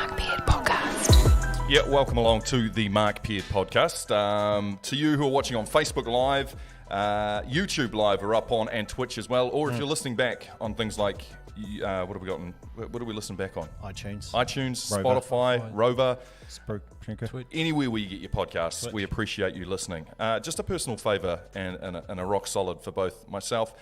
Marc Peard podcast. Yeah, welcome along to the Marc Peard podcast. To you who are watching on Facebook Live, YouTube Live are up on, and Twitch as well. Or if you're listening back on things like, what have we got? What do we listen back on? iTunes, Rover. Spotify, Rover, Twitch. Anywhere where you get your podcasts. Twitch. We appreciate you listening. Just a personal favour and a rock solid for both myself,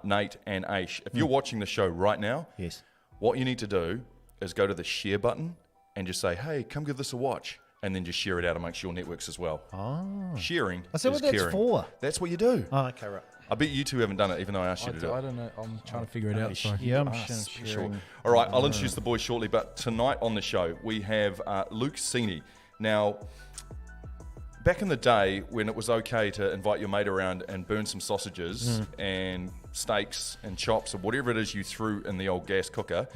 Nate and Aish. If you're watching the show right now, Yes. what you need to do is go to the share button and just say, hey, come give this a watch. And then just share it out amongst your networks as well. Oh. Sharing Is that what that's caring. for? That's what you do. Oh, okay, right. I bet you two haven't done it, even though I asked you to do I it. don't know. I'm trying to figure it out. Sorry. Yeah, I'm Sure. sharing. All right, I'll introduce the boys shortly, but tonight on the show, we have Luke Seeney. Now, back in the day when it was okay to invite your mate around and burn some sausages and steaks and chops or whatever it is you threw in the old gas cooker,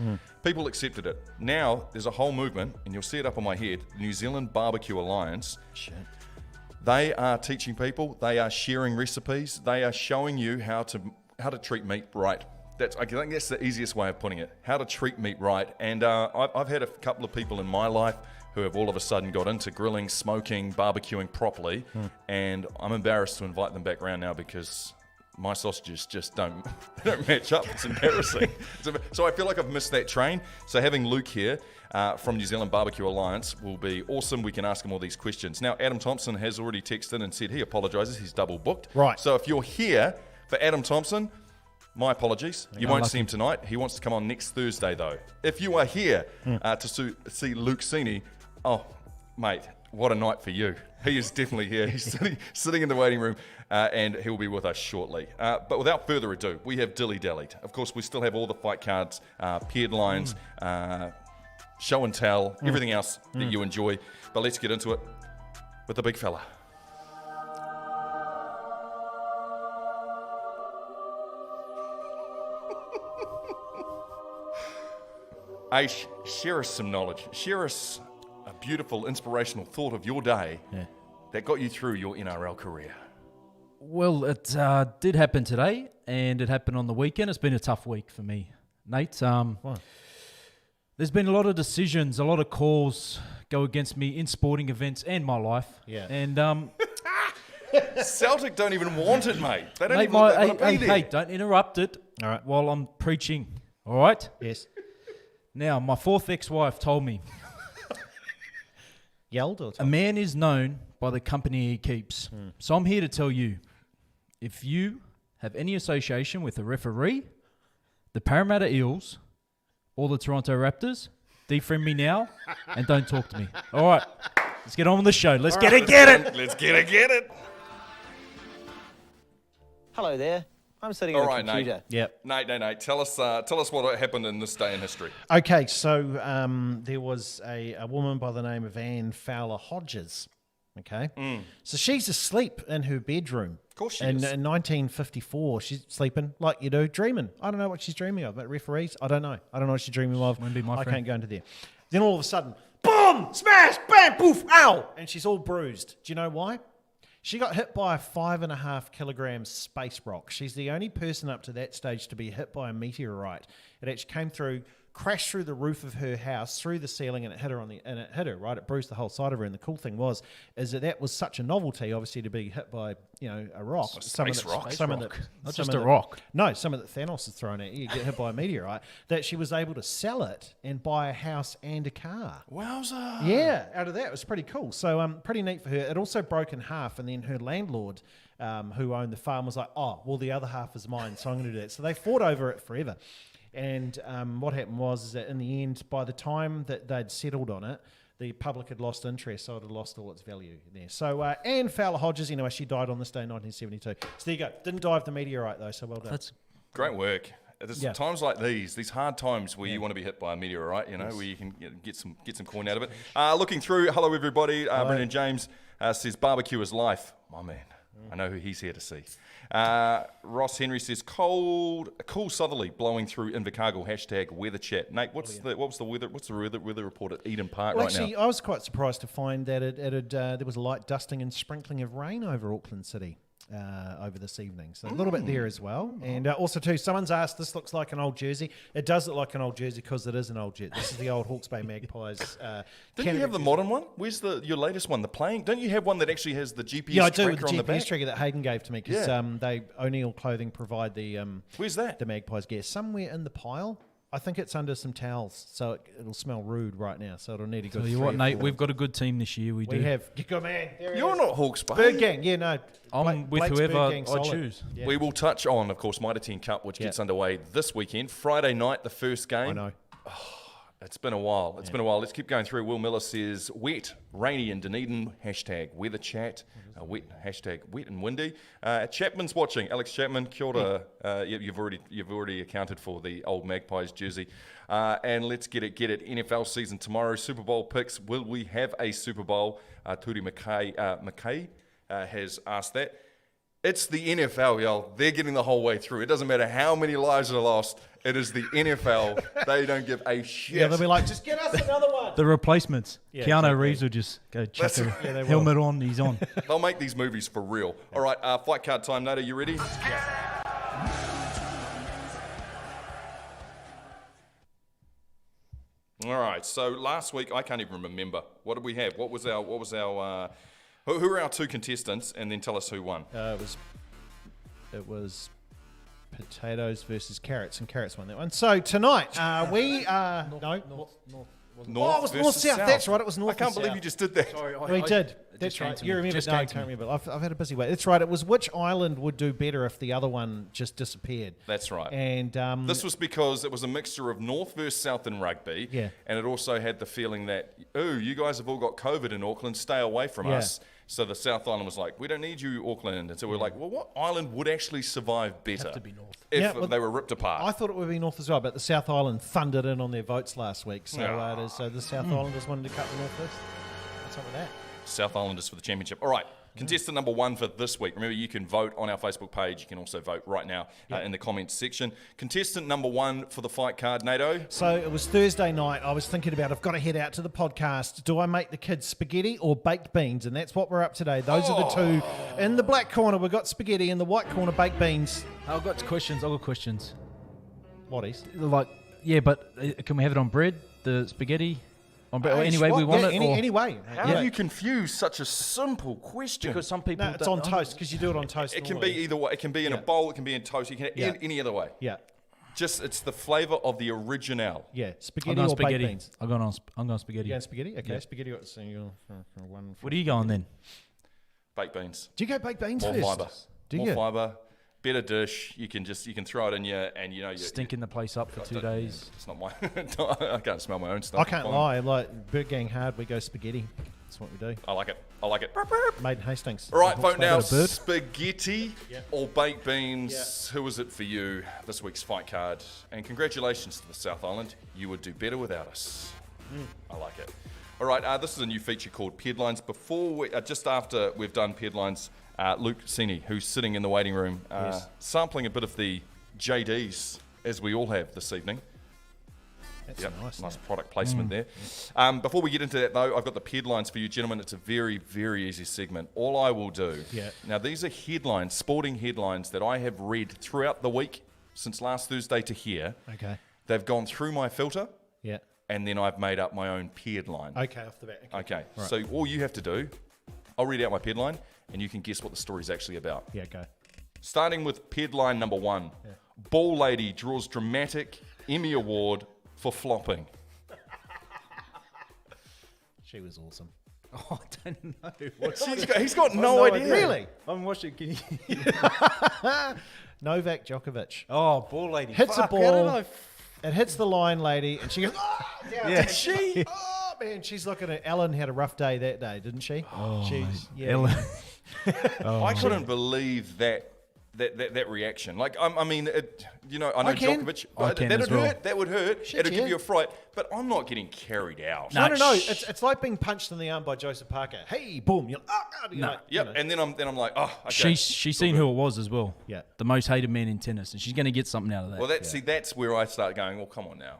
people accepted it. Now, there's a whole movement, and you'll see it up on my head, the New Zealand Barbecue Alliance. Shit. They are teaching people, they are sharing recipes, they are showing you how to treat meat right. I think that's the easiest way of putting it, how to treat meat right. And I've had a couple of people in my life who have all of a sudden got into grilling, smoking, barbecuing properly, and I'm embarrassed to invite them back around now because my sausages just don't match up. It's embarrassing. So I feel like I've missed that train. So having Luke here from New Zealand Barbecue Alliance will be awesome. We can ask him all these questions. Now, Adam Thompson has already texted and said he apologises. He's double booked. Right. So if you're here for Adam Thompson, my apologies. You won't see him tonight. He wants to come on next Thursday, though. If you are here to see Luke Seeney, oh, mate, what a night for you. He is definitely here. He's sitting in the waiting room, and he'll be with us shortly. But without further ado, we have dilly-dallied. Of course, we still have all the fight cards, Peard-Lines, show and tell, everything else that you enjoy. But let's get into it with the big fella. Aish, share us some knowledge. Share us a beautiful, inspirational thought of your day that got you through your NRL career. Well, it did happen today, and it happened on the weekend. It's been a tough week for me, Nate. There's been a lot of decisions, a lot of calls go against me in sporting events and my life. Yeah. And Celtic don't even want it, mate. They don't mate, even want to be there. hey, don't interrupt it. All right. While I'm preaching. All right. Yes. Now, my fourth ex-wife told me Yelled or a man is known by the company he keeps. So I'm here to tell you, if you have any association with a referee, the Parramatta Eels, or the Toronto Raptors, defriend me now and don't talk to me. All right, let's get on with the show. Let's get it. Let's get it. Hello there. I'm sitting All on a right, computer. Yep. Nate, tell us what happened in this day in history. Okay, so there was a woman by the name of Anne Fowler Hodges. Okay, so she's asleep in her bedroom. Of course she in, is. In 1954, she's sleeping like you do, dreaming. I don't know what she's dreaming of, but referees, I don't know. I don't know what she's dreaming of. Wouldn't be my I friend. can't go into there. Then all of a sudden, boom, smash, bam, poof, ow, and she's all bruised. Do you know why? She got hit by a 5.5 kilogram space rock. She's the only person up to that stage to be hit by a meteorite. It actually came through, crashed through the roof of her house, through the ceiling, and it hit her right. It bruised the whole side of her. And the cool thing was that was such a novelty, obviously, to be hit by a rock, space rock? Not just a rock. No, some of that Thanos is thrown at you. You get hit by a meteorite. That she was able to sell it and buy a house and a car. Wowza. Yeah, out of that, it was pretty cool. So pretty neat for her. It also broke in half, and then her landlord, who owned the farm, was like, oh, well, the other half is mine, so I'm going to do that. So they fought over it forever. And what happened was that in the end, by the time that they'd settled on it, the public had lost interest, so it had lost all its value there. So Anne Fowler Hodges, anyway, she died on this day in 1972. So there you go. Didn't die of the meteorite, though, so well done. That's Great work. There's Yeah. times like these hard times where you want to be hit by a meteorite, where you can get some coin out of it. Looking through, hello everybody. Brendan James says barbecue is life. My man. I know who he's here to see. Ross Henry says cool southerly blowing through Invercargill. #weather chat. Nate, what's the weather? What's the weather report at Eden Park right actually, now? I was quite surprised to find that there was a light dusting and sprinkling of rain over Auckland City. over this evening. So a little bit there as well. And also too, someone's asked, this looks like an old jersey. It does look like an old jersey because it is an old jersey. This is the old Hawke's Bay Magpies. Didn't you have the modern one? Where's your latest one? The playing? Don't you have one that actually has the GPS Yeah, I do, with tracker the on the GPS back? tracker that Hayden gave to me because they O'Neill Clothing provide the Where's that? the Magpies gear. Somewhere in the pile. I think it's under some towels, so it'll smell rude right now. So it'll need a good. Tell you 3 what, or Nate, 4. we've got a good team this year. We do. We have. Good man. There it You're is. not Hawke's Bay. Bird Gang. Yeah, no. I'm with Blake's whoever Bird Gang, I solid. choose. Yeah. We will touch on, of course, Mitre 10 Cup, which gets underway this weekend. Friday night, the first game. I know. It's been a while. It's been a while. Let's keep going through. Will Miller says, wet, rainy in Dunedin, #weather chat, wet, #wet and windy. Chapman's watching. Alex Chapman, kia ora. You've already accounted for the old Magpies jersey. And let's get it. NFL season tomorrow. Super Bowl picks. Will we have a Super Bowl? Turi McKay has asked that. It's the NFL, y'all. They're getting the whole way through. It doesn't matter how many lives are lost. It is the NFL. They don't give a shit. Yeah, they'll be like, just get us another one. The replacements. Yeah, Keanu exactly. Reeves will just go chuck That's a right. Yeah, they will. helmet on. He's on. They'll make these movies for real. All right, fight card time. Nate, are you ready? All right. So last week, I can't even remember. What did we have? What was our? Who are our 2 contestants? And then tell us who won. It was potatoes versus carrots, and carrots won that one. So tonight we are North it was versus north-south. That's right, it was north I can't and believe south. you just did that. We did. It That's just came right. to You me. remember? Just No, I came to can't me. remember. I've had a busy week. That's right. It was which island would do better if the other one just disappeared. That's right. And This was because it was a mixture of North versus South in rugby. Yeah. And it also had the feeling that, ooh, you guys have all got COVID in Auckland, stay away from Yeah. us. So the South Island was like, we don't need you, Auckland. And so we're like, well, what island would actually survive better? to be North. If Yeah, well, they were ripped apart. I thought it would be north as well, but the South Island thundered in on their votes last week. So Yeah. it is. So the South Islanders wanted to cut the north first. What's up with that? South Islanders for the championship. All right. Contestant number 1 for this week. Remember, you can vote on our Facebook page. You can also vote right now in the comments section. Contestant number 1 for the fight card, NATO. So it was Thursday night. I was thinking about, I've got to head out to the podcast. Do I make the kids spaghetti or baked beans? And that's what we're up today. Those are the 2. In the black corner, we've got spaghetti. In the white corner, baked beans. I've got questions. What is? Like, yeah, but can we have it on bread? The spaghetti on bread? Or Hey, any way we what? want Yeah, it? any, or- anyway. How do you confuse such a simple question? Because some people. No, it's don't- on toast because you do it on toast. It can be normally. either way. It can be in a bowl. It can be in toast. You can any other way. Yeah. Just it's the flavour of the original. Yeah. I'm Spaghetti going or baked spaghetti. beans. I'm going spaghetti. You going spaghetti? Okay, Yeah. spaghetti. So you're for one. What are you going then? Baked beans. Do you go baked beans More first? fibre. Do More you? fibre. Better dish. You can throw it in you and you Stinking the place up for 2 days. It's not my. I can't smell my own stuff. I can't Fine. lie. Like Bird Gang hard, we go spaghetti. That's what we do. I like it. Made in Hastings. All right, vote Hawke's Bay now. got a bird. Spaghetti or baked beans? Who is it for you? This week's fight card. And congratulations to the South Island. You would do better without us. I like it. All right, this is a new feature called Peard-Lines. Just after we've done Peard-Lines, Luke Seeney, who's sitting in the waiting room, sampling a bit of the JDs, as we all have this evening. That's Yep, nice. nice product placement there. Before we get into that, though, I've got the Peard-Lines for you, gentlemen. It's a very, very easy segment. All I will do. Yeah. Now, these are headlines, sporting headlines that I have read throughout the week since last Thursday to here. Okay. They've gone through my filter, Yeah. and then I've made up my own Peard-line. Okay, off the bat. Okay. Right. So all you have to do, I'll read out my Peard-Line, and you can guess what the story's actually about. Yeah, go. Starting with Peard-Line number 1. Ball lady draws dramatic Emmy award for flopping. She was awesome. Oh, I don't know. He's got no idea. Really? I'm watching. Can you? Novak Djokovic. Oh, ball lady. Hits a Fuck, how did ball. I It hits the line lady, and she goes, oh, down. Yeah. Did she? Oh, man, she's looking at Ellen had a rough day that day, didn't she? Oh, She's, yeah. Ellen. I couldn't believe that reaction. Like, I mean, I know I can. Djokovic. I can That'd as well. hurt. That would hurt. Shit, It'll give yeah. you a fright. But I'm not getting carried out. No. No, It's like being punched in the arm by Joseph Parker. Hey, boom. You're like, oh, God. You're like, Yep. you know. And then I'm like, oh, okay. She's seen who it was as well. Yeah. The most hated man in tennis, and she's going to get something out of that. Well, see, that's where I start going. Well, come on now.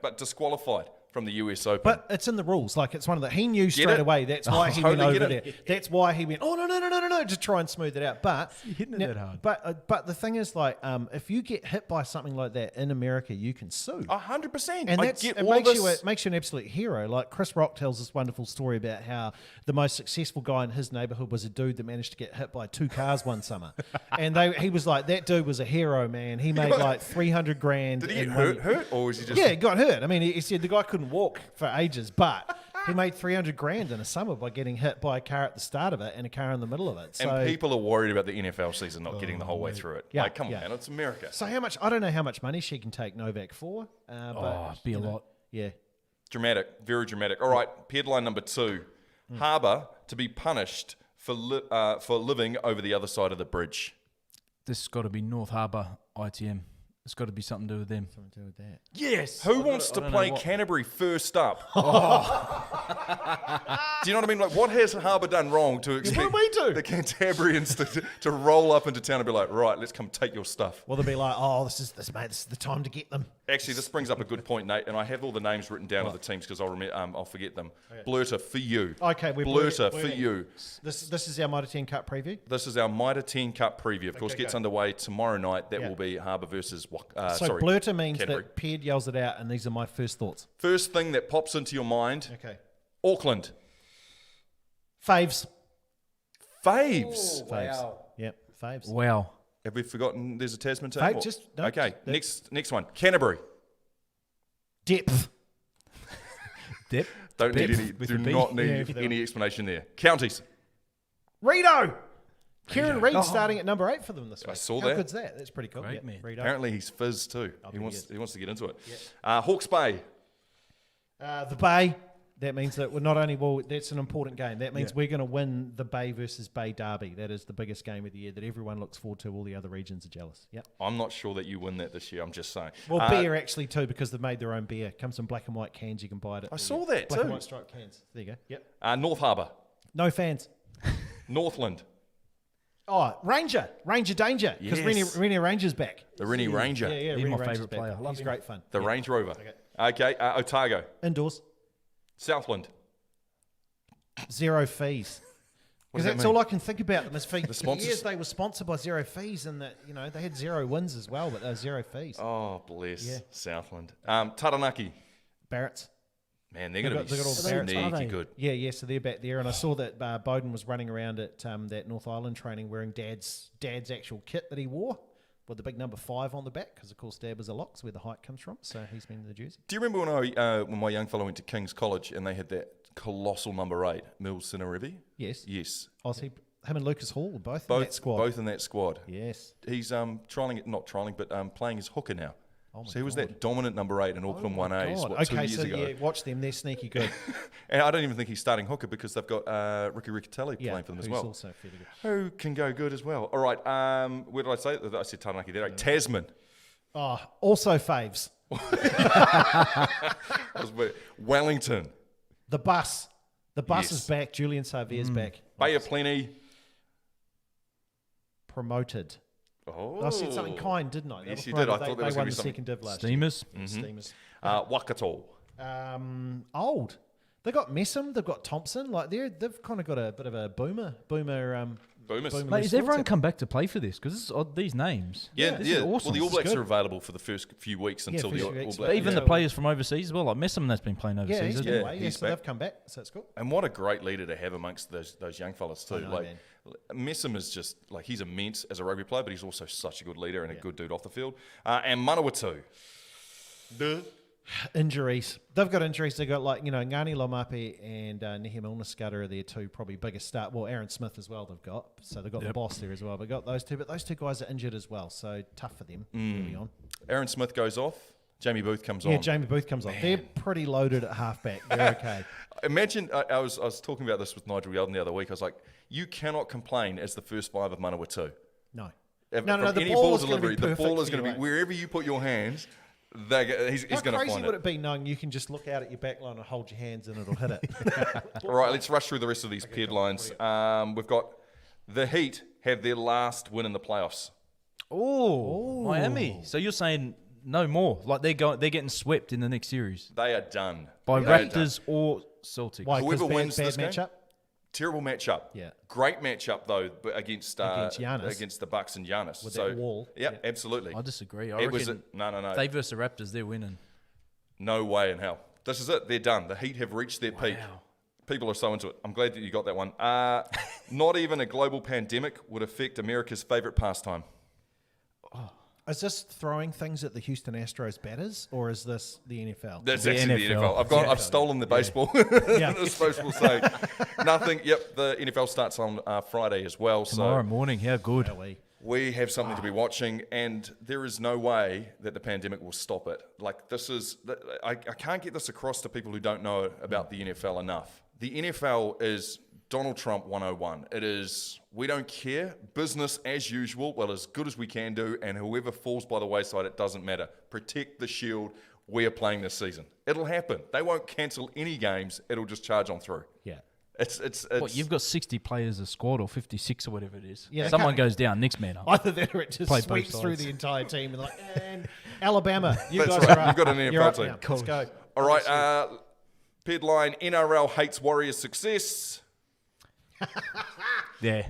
But disqualified from the US Open. But it's in the rules. Like, it's one of the... He knew Get straight it? away. That's why he totally went get over it. there. That's why he went, oh, no, to try and smooth it out. But... hitting it that hard. But the thing is, like, if you get hit by something like that in America, you can sue. 100%. And I that's, get it all makes this. you, it makes you an absolute hero. Like, Chris Rock tells this wonderful story about how the most successful guy in his neighborhood was a dude that managed to get hit by 2 cars one summer. And he was like, that dude was a hero, man. He made like 300 grand. Did he get in hurt, or was he just... Yeah, he got hurt. I mean, he said the guy couldn't walk for ages, but he made 300 grand in a summer by getting hit by a car at the start of it and a car in the middle of it. So, And people are worried about the NFL season not getting the whole way through it. Yeah, Like, come on, yeah. man, it's America. so how much? I don't know how much money she can take Novak for. But, it'd be a lot. Yeah. Dramatic, very dramatic. All right, Peard-Line number 2. Harbour to be punished for living over the other side of the bridge. This has got to be North Harbour ITM. It's got to be something to do with them. Something to do with that. Yes. Who wants to play Canterbury first up? Do you know what I mean? Like, what has Harbour done wrong to expect we do? the Cantabrians to roll up into town and be like, right, let's come take your stuff? Well, they'll be like, oh, this is the time to get them. Actually, this brings up a good point, Nate, and I have all the names written down of the teams because I'll forget them. Blutter for you. Okay, we're Blutter for blurting. you. This is our Mitre 10 Cup preview. This is our Mitre 10 Cup preview. Of course, Okay, gets go. underway tomorrow night. That Yeah. will be Harbour versus So blurter means Canterbury. that Peard yells it out, and these are my first thoughts. First thing that pops into your mind, Okay. Auckland. Faves. Faves. Faves. Yep, faves. Wow. Have we forgotten there's a Tasman team? Fave, Or- just- no, okay, just- next one. Canterbury. Depth. Dip. Don't need Depth any, with do a B. not Yeah, need for that any explanation there. Counties. Rito. Kieran Reid's starting at number 8 for them this week. I saw How that. good's that? That's pretty cool. Great, Yep, man. Rito. Apparently he's fizz too. He bet wants he is. to get into it. Hawke's Bay. The Bay. That means that we're not only, well, that's an important game. That means we're going to win the Bay versus Bay derby. That is the biggest game of the year that everyone looks forward to. All the other regions are jealous. Yep. I'm not sure that you win that this year. I'm just saying. Well, beer actually too, because they've made their own beer. Comes in black and white cans. You can buy it. I saw that black too. and white striped cans. There you go. Yep. North Harbour. No fans. Northland. Oh, Ranger Danger, because Yes. Rennie Ranger's back. The Rennie Ranger. Yeah, He's Rennie my Ranger's favourite back. player. Love He's him. great fun. The Yeah. Range Rover. Okay. Otago. Indoors, Southland. zero fees. What Because does that that's mean? all I can think about them is fees. For sponsors- years they were sponsored by zero fees, and that they had 0 wins as well, but they were 0 fees. Oh, bless. Yeah. Southland. Taranaki. Barrett's. Man, they're going to be They got all the Barretts, sneaky are they? good. Yeah, so they're back there, and I saw that Bowden was running around at that North Island training wearing Dad's actual kit that he wore with the big number 5 on the back, because of course Dad was a Locks, where the height comes from, so he's been in the jersey. Do you remember when my young fellow went to King's College and they had that colossal number 8, Mills Cinerevi? Yes. Yes. Him and Lucas Hall were both in that squad. Both in that squad. Yes. He's not trialing, but playing as hooker now. Oh my So he was God. that dominant number 8 in Auckland 1As, God. 2 years ago. Yeah, watch them. They're sneaky good. And I don't even think he's starting hooker because they've got Ricky Riccatelli Yeah, playing for them as who's well. also fairly good. Who can go good as well. All right, where did I say? I said Taranaki there. Tasman. Oh, also faves. Wellington. The bus. The bus Yes. is back. Julian Savier's back. Bay of Plenty. Promoted. Oh. I said something kind, didn't I? They Yes, were you did. I promoted. thought there They was gonna won be the something- second div last Steamers. year. Steamers. Waikato. Old. They got Messam. They've got Thompson. Like they've kind of got a bit of a boomer. Boomers. Boomer. Mate, has sports everyone app. come back to play for this? Because these names. Yeah, This yeah. is awesome. Well, the All This is Blacks good. are available for the first few weeks until first the few All weeks. Blacks. But even Yeah. the players from overseas as well, like Messam that's been playing Yeah, overseas. he's isn't been he? away. Yeah, he's so back. they've come back. So it's cool. And what a great leader to have amongst those young fellas too. know, Like man. Messam is just like he's immense as a rugby player, but he's also such a good leader and a good dude off the field. And Manawatu. Injuries. They've got injuries. They've got Ngani Lomape and Nehemiah Scudder are their two probably biggest start. Well, Aaron Smith as well they've got. So they've got the boss there as well. They've got those two. But those two guys are injured as well. So tough for them early on. Aaron Smith goes off. Jamie Booth comes Yeah, on. Jamie Booth comes on. They're pretty loaded at halfback. They're okay. Imagine, I was talking about this with Nigel Yeldon the other week. I was like, you cannot complain as the first 5 of Manawatu. No. From No, the any ball ball is gonna be delivery, the perfect ball is for going to you, be mate. wherever you put your hands. He's How going to crazy find would it. it be knowing you can just look out at your back line and hold your hands and it'll hit it? All right, let's rush through the rest of these Peard-Lines. We've got the Heat have their last win in the playoffs. Oh, Miami. So you're saying no more. Like they're getting swept in the next series They are done. by They are Raptors or Celtics. Why? 'Cause Whoever bad- wins bad this game- matchup. Terrible matchup. Yeah. Great matchup though, but against Giannis. against the Bucks and Giannis. With so that wall. Yeah, Yeah. absolutely. I disagree. I It was reckon no. they versus the Raptors, they're winning. No way in hell. This is it. They're done. The Heat have reached their peak. Wow. People are so into it. I'm glad that you got that one. Not even a global pandemic would affect America's favourite pastime. Is this throwing things at the Houston Astros batters, or is this the NFL? That's The actually the NFL. NFL. I've stolen the baseball. Yeah. The supposed will say nothing. Yep, the NFL starts on Friday as well. Tomorrow So morning, how good. Really? we have something to be watching, and there is no way that the pandemic will stop it. Like this is, I can't get this across to people who don't know about the NFL enough. The NFL is Donald Trump 101. It is, we don't care, business as usual, well, as good as we can do, and whoever falls by the wayside, it doesn't matter. Protect the shield. We are playing this season. It'll happen. They won't cancel any games. It'll just charge on through. Yeah. It's What, you've got 60 players a squad or 56 or whatever it is. Yeah, they Someone can't- goes down, next man up. Either that or it just Play both sweeps through sides. the entire team and and Alabama, you That's guys right. are up. You've got an NFL You're up team. now. Let's go. All right, Peard-Line, NRL hates Warriors' success. Yeah.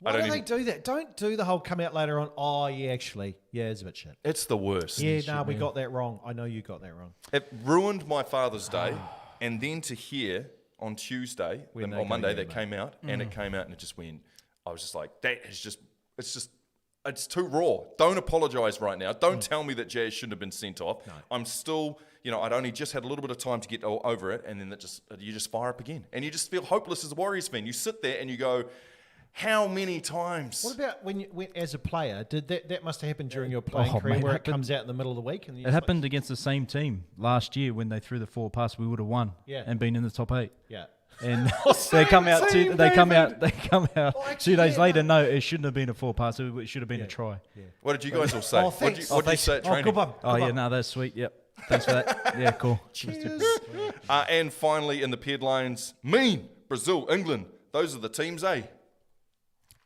Why don't do even- they do that? Don't do the whole come out later on. Oh yeah, actually, yeah, it's a bit shit. It's the worst. Yeah, no, we got that wrong. I know you got that wrong. It ruined my Father's Day, and then to hear on Tuesday, When they on go, Monday, yeah, that mate. came out, and it came out, and it just went. I was just like, that is just, it's too raw. Don't apologise right now. Don't tell me that Jazz shouldn't have been sent off. No. I'm still, I'd only just had a little bit of time to get over it, and then you just fire up again, and you just feel hopeless as a Warriors fan. You sit there and you go, how many times? What about when as a player? Did that must have happened during your playing Oh, career, mate, where it happened- comes out in the middle of the week? And you It happened against the same team last year when they threw the 4 pass. We would have won Yeah. and been in the top 8. Yeah. And they come out. team, They come David. out. Oh, 2 actually, days yeah, later, mate. no, it shouldn't have been a 4 pass. It should have been a try. What did you guys all say? Oh, What did thanks. you say at training? good one. Oh good yeah, one. no, that's sweet. Yep, thanks for that. Yeah, cool. Cheers. And finally, in the Peard-Lines, Brazil, England. Those are the teams, eh?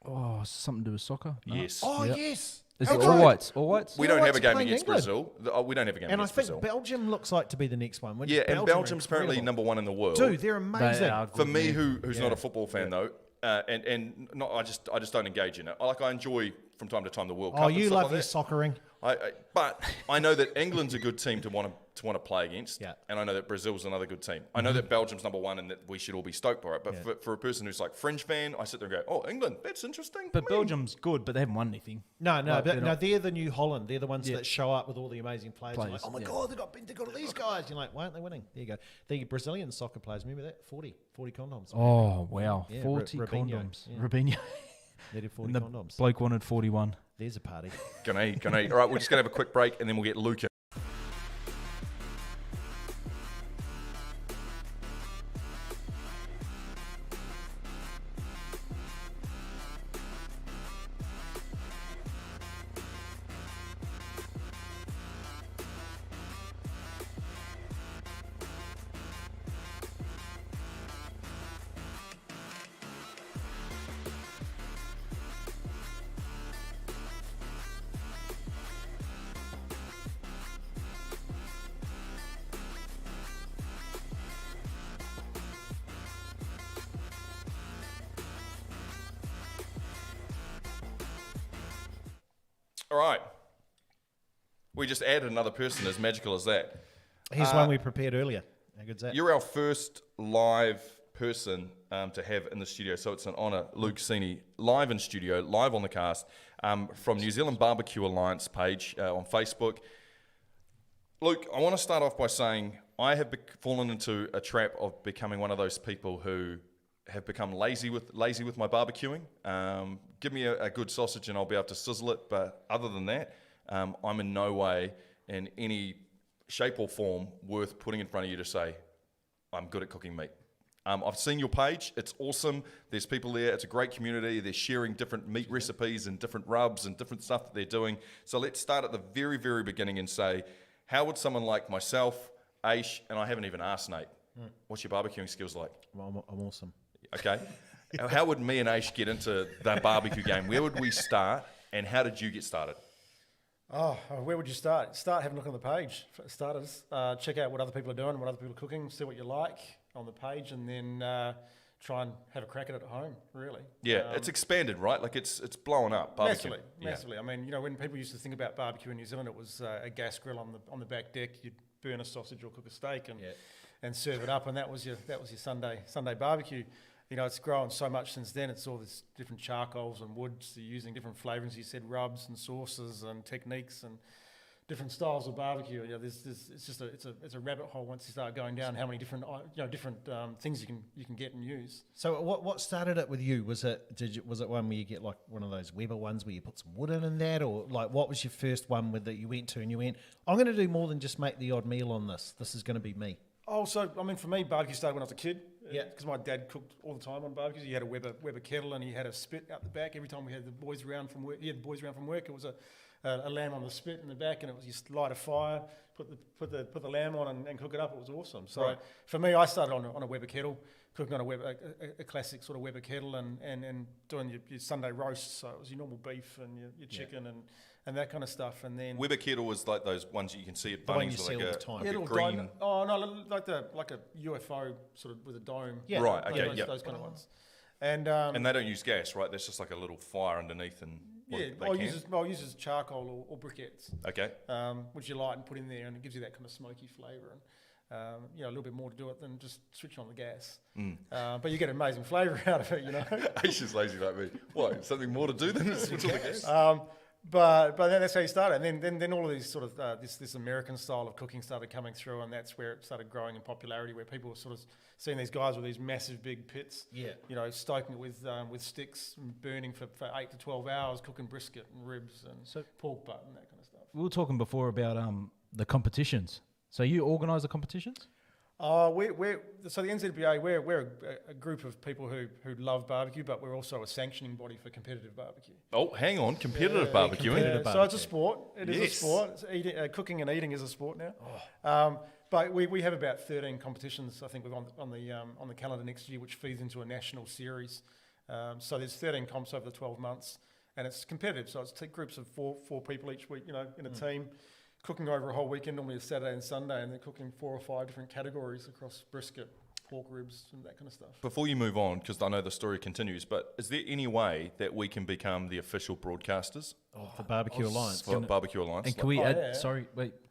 Oh, something to do with soccer? No? Yes. Oh Yep. yes. Is Oh, it right. all whites? All whites? We All don't have a whites game playing against England. Brazil. We don't have a game And I against think Brazil. Belgium looks like to be the next one. Yeah, and Belgium are Belgium's apparently incredible. number 1 in the world. Dude, they're amazing. They are For good, me, man. who's not a football fan though, and not, I just don't engage in it. I enjoy from time to time the World Cup. Oh, and you stuff love like your that. soccering. But I know that England's a good team to want to play against, Yeah. and I know that Brazil's another good team. I know that Belgium's number 1 and that we should all be stoked by it. But Yeah. for a person who's like fringe fan, I sit there and go, "Oh, England, that's interesting." But Man. Belgium's good, but they haven't won anything. No, Like, they're not- they're the New Holland. They're the ones Yeah. that show up with all the amazing players. You're like, Players, oh my yeah. god, they got all these guys. You're like, why aren't they winning? There you go. The Brazilian soccer players, remember that? 40 condoms. Oh wow, Yeah, 40 Robinho, condoms. yeah. Robinho. They did 40 And the condoms. bloke wanted 41. There's a party. Gonna eat. All right, we're just gonna have a quick break, and then we'll get Luke in. All right. We just added another person as magical as that. Here's one we prepared earlier. How good's that? You're our first live person to have in the studio, so it's an honour. Luke Seeney, live in studio, live on the cast, from New Zealand Barbecue Alliance page on Facebook. Luke, I want to start off by saying I have fallen into a trap of becoming one of those people who have become lazy with my barbecuing. Give me a good sausage and I'll be able to sizzle it, but other than that, I'm in no way in any shape or form worth putting in front of you to say, I'm good at cooking meat. I've seen your page. It's awesome. There's people there. It's a great community. They're sharing different meat recipes and different rubs and different stuff that they're doing. So let's start at the very, very beginning and say, how would someone like myself, Aish, and I haven't even asked Nate, what's your barbecuing skills like? I'm awesome. Okay. How would me and Aish get into the barbecue game? Where would we start and how did you get started? Oh, where would you start? Start having a look on the page for starters. Check out what other people are doing, what other people are cooking, see what you like on the page, and then try and have a crack at it at home, really. Yeah, it's expanded, right? Like it's blowing up. Barbecue. Massively. I mean, when people used to think about barbecue in New Zealand, it was a gas grill on the back deck. You'd burn a sausage or cook a steak and serve it up, and that was your Sunday barbecue. It's grown so much since then. It's all this different charcoals and woods. You're using different flavourings. You said rubs and sauces and techniques and different styles of barbecue. It's a rabbit hole once you start going down. How many different things you can get and use. So what started it with you? Was it one where you get like one of those Weber ones where you put some wood in that, or like what was your first one that you went to and you went, I'm going to do more than just make the odd meal on this. This is going to be me. Oh, so I mean, for me, barbecue started when I was a kid. Yeah, because my dad cooked all the time on barbecues. He had a Weber kettle and he had a spit out the back. Every time we had the boys around from work, it was a lamb on the spit in the back, and it was just light a fire, put the lamb on and cook it up. It was awesome. So for me, I started on a Weber kettle, cooking on a classic sort of Weber kettle, and doing your Sunday roast. So it was your normal beef and your chicken and that kind of stuff. And then Weber kettle was like those ones that you can see at The one Bunnings you with see like all a, the time. like yeah, a little green. dome. Oh no, like a UFO sort of with a dome. Yeah. Right. Okay. those, Yeah. those kind of ones. And And they don't use gas, right? There's just like a little fire underneath, and I'll use charcoal or briquettes, Okay. which you light and put in there, and it gives you that kind of smoky flavour and a little bit more to do it than just switch on the gas. But you get amazing flavour out of it, Asia's lazy like me. What? Something more to do than switch on the gas? But then that's how you started, and then all of these sort of this American style of cooking started coming through, and that's where it started growing in popularity, where people were sort of seeing these guys with these massive big pits, stoking it with sticks, and burning for 8 to 12 hours, cooking brisket and ribs and pork butt and that kind of stuff. We were talking before about the competitions. So you organise the competitions? So the NZBA, we're a group of people who love barbecue, but we're also a sanctioning body for competitive barbecue. Oh, hang on. Competitive barbecuing. So it's a sport. It is a sport. Cooking and eating is a sport now. But we have about 13 competitions, I think, on the calendar next year, which feeds into a national series. So there's 13 comps over the 12 months, and it's competitive. So it's groups of four people each week, in a team, cooking over a whole weekend, normally a Saturday and Sunday, and they're cooking 4 or 5 different categories across brisket, pork ribs, and that kind of stuff. Before you move on, because I know the story continues, but is there any way that we can become the official broadcasters For Barbecue Alliance. for Barbecue Alliance? And can we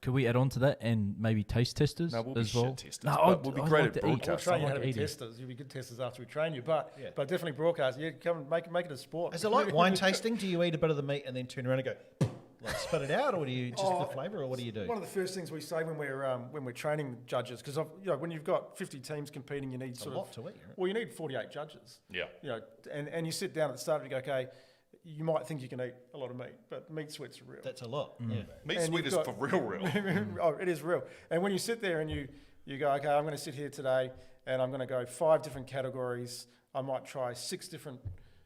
could we add on to that and maybe taste testers No, we'll be as well? shit testers, but we'll be great at We'll broadcasting. train you how like to be eating. testers. You'll be good testers after we train you, but definitely broadcast. Yeah, come and make it a sport. Is it like wine tasting? Do you eat a bit of the meat and then turn around and go, like spit it out, or do you just for flavour, or what do you do? One of the first things we say when we're training judges, because when you've got 50 teams competing, you need a lot to eat, right? Well, you need 48 judges. Yeah. And you sit down at the start and you go, okay, you might think you can eat a lot of meat, but meat sweats are real. That's a lot. Yeah. Meat And sweet you've is got- for real. Oh, it is real. And when you sit there and you go, okay, I'm going to sit here today and I'm going to go 5 different categories. I might try 6 different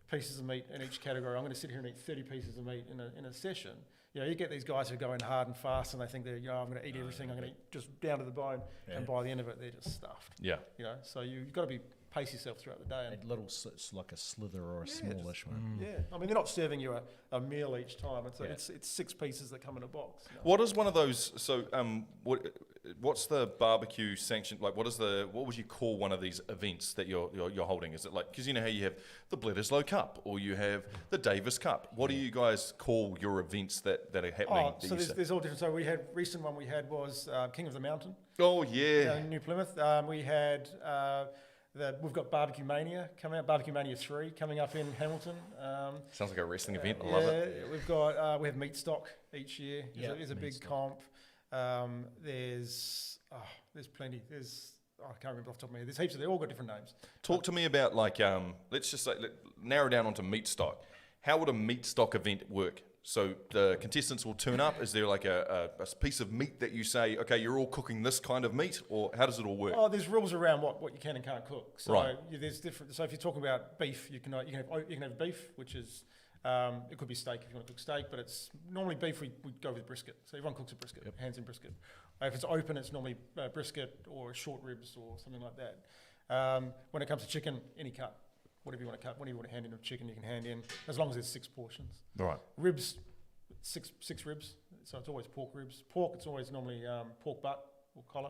pieces of meat in each category. I'm going to sit here and eat 30 pieces of meat in a session. You get these guys who go in hard and fast and they think they're, I'm going to eat everything. I'm going to eat just down to the bone. And by the end of it, they're just stuffed. Yeah. So you've got to pace yourself throughout the day. A little, it's like a slither or a smallish one. Yeah, I mean, they're not serving you a meal each time. It's 6 pieces that come in a box. What is one of those? So, what's the barbecue sanction? Like, what would you call one of these events that you're holding? Is it like, because you know how you have the Bledisloe Cup or you have the Davis Cup? What do you guys call your events that are happening? So there's all different. So recent one we had was King of the Mountain. Oh yeah. In New Plymouth. We had we've got Barbecue Mania coming out. Barbecue Mania 3 coming up in Hamilton. Sounds like a wrestling event. I love it. We've got we have meat stock each year. It's a big stock. comp. There's plenty. I can't remember off the top of my head. There's heaps of. They all got different names. Talk to me about let's just say narrow down onto meat stock. How would a meat stock event work? So the contestants will turn up. Is there like a piece of meat that you say, okay, you're all cooking this kind of meat, or how does it all work? Oh, there's rules around what you can and can't cook. So Right. There's different. So if you're talking about beef, you can have beef, which is it could be steak if you want to cook steak, but it's normally beef. We go with brisket. So everyone cooks a brisket, hands in brisket. If it's open, it's normally brisket or short ribs or something like that. When it comes to chicken, any cut. Whatever you want to cut, whatever you want to hand in of chicken, you can hand in, as long as there's 6 portions. Right. Ribs, six ribs, So it's always pork ribs. Pork, it's always normally pork butt or collar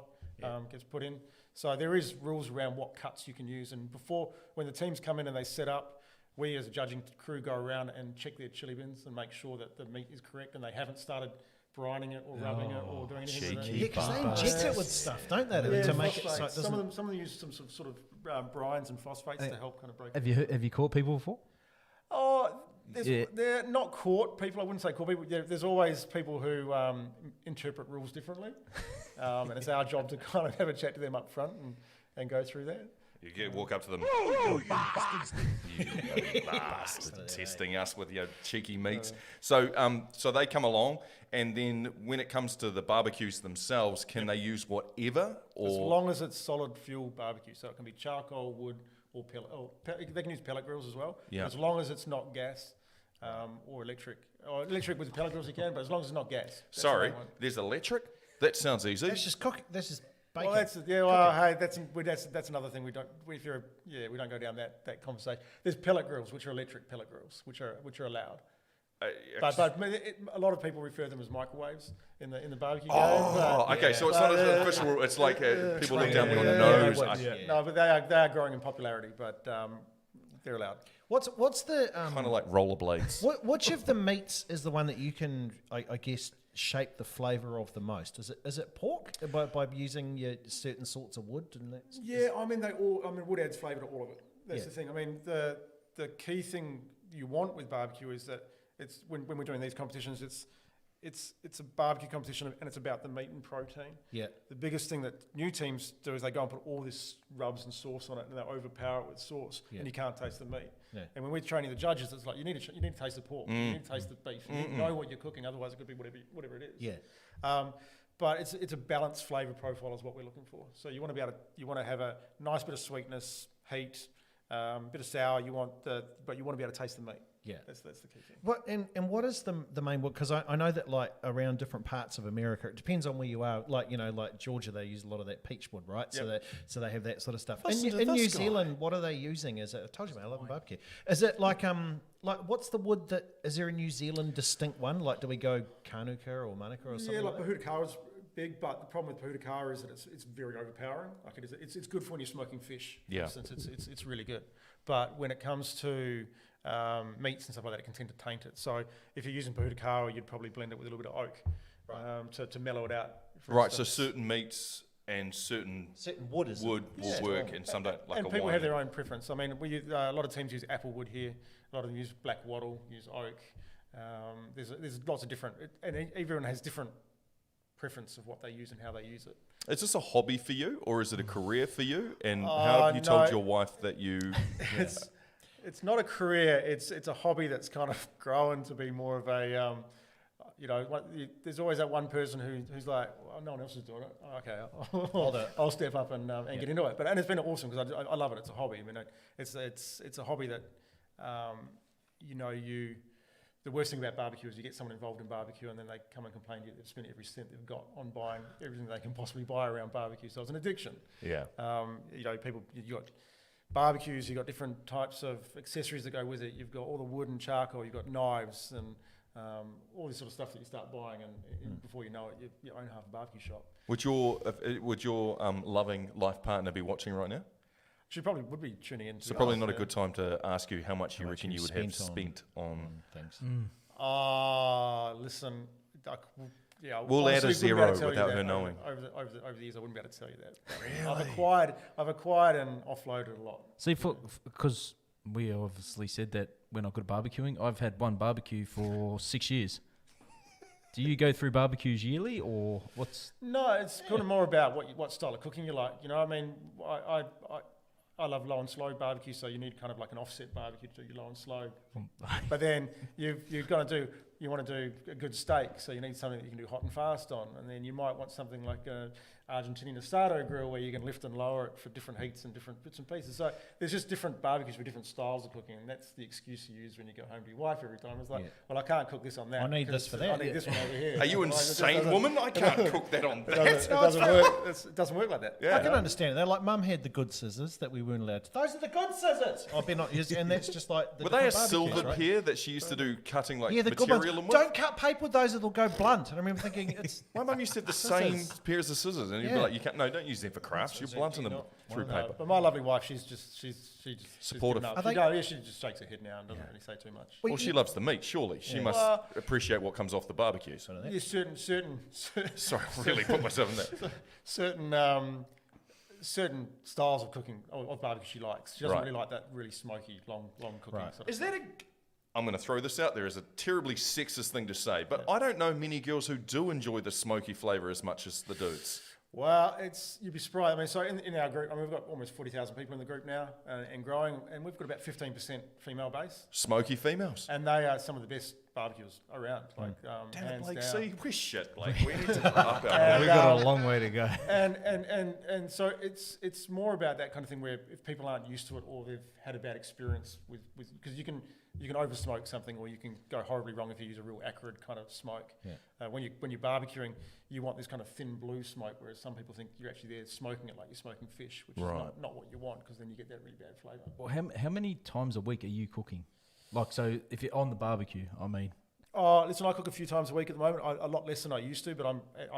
gets put in. So there is rules around what cuts you can use. And before, when the teams come in and they set up, we as a judging crew go around and check their chili bins and make sure that the meat is correct and they haven't started brining it or rubbing it or doing anything with it. Yeah, because they inject it with stuff, don't they, to make it so it some doesn't... of them use some sort of brines and phosphates to help kind of break it. Have you caught people before? Oh, they're not caught people. I wouldn't say caught people. There's always people who interpret rules differently, and it's our job to kind of have a chat to them up front and go through that. You walk up to them, you bastard, testing us with your cheeky meats. So they come along, and then when it comes to the barbecues themselves, can they use whatever? Or As long as it's solid fuel barbecue, so it can be charcoal, wood, or pellet. They can use pellet grills as well. Yeah. As long as it's not gas or electric. Or electric with pellet grills you can, but as long as it's not gas. That's sorry, the main one. there's electric? That sounds easy. That's just cooking. That's just bacon. Well, that's another thing we don't. We don't go down that conversation. There's pellet grills, which are electric pellet grills, which are allowed. But a lot of people refer them as microwaves in the barbecue game. Okay, so it's not an official rule. It's like people look down me on the nose. No, but they are growing in popularity, but they're allowed. What's the Kind of like rollerblades. which of the meats is the one that you can I guess shape the flavour of the most? Is it pork by using your certain sorts of wood and that? Wood adds flavour to all of it. That's the thing. I mean, the key thing you want with barbecue is that it's when we're doing these competitions, it's a barbecue competition and it's about the meat and protein. Yeah. The biggest thing that new teams do is they go and put all this rubs and sauce on it and they overpower it with sauce and you can't taste the meat. Yeah. And when we're training the judges, it's like you need to taste the pork, you need to taste the beef, you need to know what you're cooking, otherwise it could be whatever it is. Yeah. But it's a balanced flavour profile is what we're looking for. So you want to have a nice bit of sweetness, heat, bit of sour. But you want to be able to taste the meat. Yeah, that's the key thing. What and what is the main wood? Because I know that like around different parts of America, it depends on where you are. Like like Georgia, they use a lot of that peach wood, right? Yep. So they have that sort of stuff. Listen In to New this guy. Zealand, what are they using? Is it? I told you, man, I love barbecue. Is it like what's the wood that is there a New Zealand distinct one? Like, do we go Kanuka or Manuka or something? Yeah, like like Pohutukawa is big, but the problem with Pohutukawa is that it's very overpowering. Like it's good for when you're smoking fish. For instance, it's really good. But when it comes to meats and stuff like that, it can tend to taint it. So if you're using Pohutukawa, you'd probably blend it with a little bit of oak to mellow it out. Right, so certain meats and certain wood will work, and some don't. Like and a people wine. have their own preference. I mean, we use, a lot of teams use apple wood here. A lot of them use black wattle, use oak. There's lots of different, and everyone has different preference of what they use and how they use it. Is this a hobby for you, or is it a career for you? And how have you told your wife that you? It's not a career. It's a hobby that's kind of grown to be more of a, there's always that one person who's like, well, no one else is doing it. Oh, okay, I'll step up and get into it. And it's been awesome because I love it. It's a hobby. I mean, it's a hobby that, the worst thing about barbecue is you get someone involved in barbecue and then they come and complain to you they've spent every cent they've got on buying everything they can possibly buy around barbecue. So it's an addiction. Yeah. You got barbecues, you've got different types of accessories that go with it. You've got all the wood and charcoal, you've got knives and all this sort of stuff that you start buying and before you know it, you own half a barbecue shop. Would your loving life partner be watching right now? She probably would be tuning in. So probably not a good time to ask you how much you reckon you would have spent on things. Listen, we'll add a zero without her that. knowing. Over the years, I wouldn't be able to tell you that. Really? I've acquired and offloaded a lot. See, because we obviously said that we're not good at barbecuing. I've had one barbecue for 6 years. Do you go through barbecues yearly, or what's? No, it's kind of more about what style of cooking you like. I mean, I love low and slow barbecue, so you need kind of like an offset barbecue to do your low and slow. But then you want to do a good steak, so you need something that you can do hot and fast on. And then you might want something like a Argentinian asado grill where you can lift and lower it for different heats and different bits and pieces. So there's just different barbecues with different styles of cooking, and that's the excuse you use when you go home to your wife every time. It's like, well, I can't cook this on that. I need this for that. I need this one over here. Are you insane, woman? I can't cook that on that. It doesn't work like that. Yeah. I can understand it. They're like, Mum had the good scissors that we weren't allowed to. Those are the good scissors. I better not use, and that's just like. Were they a silver pair that she used to do cutting like materials? The good ones reel them with. Don't cut paper with those; it'll go blunt. And I remember thinking, it's My mum used to have the Scissors. same pairs of scissors, and you'd be Yeah. like, "You can't. No, don't use them for crafts. You're blunting them through paper." But my lovely wife, she's Supportive. Good enough. Are they- No, yeah, she just shakes her head now and doesn't really say too much. Well, she loves the meat. Surely she must appreciate what comes off the barbecue. Yeah, certain Sorry, I really put myself in that. certain styles of cooking of barbecue she likes. She doesn't Right. really like that really smoky, long cooking. Right. Sort of Is that a? I'm going to throw this out there as a terribly sexist thing to say, but I don't know many girls who do enjoy the smoky flavour as much as the dudes. Well, you'd be surprised. I mean, so in our group, I mean, we've got almost 40,000 people in the group now and growing, and we've got about 15% female base, Smoky females. and they are some of the best barbecues around. Like, Damn it, hands Blake. down. See, we're shit, Blake. We need to up our And, We've got a long way to go. and so it's more about that kind of thing where if people aren't used to it or they've had a bad experience with because you can over smoke something or you can go horribly wrong if you use a real acrid kind of smoke. Yeah. When you're barbecuing, you want this kind of thin blue smoke, whereas some people think you're actually there smoking it like you're smoking fish, which is not what you want because then you get that really bad flavour. Well, how many times a week are you cooking? Like, so if you're on the barbecue, I mean, Oh, listen, I cook a few times a week at the moment. A lot less than I used to, but I'm at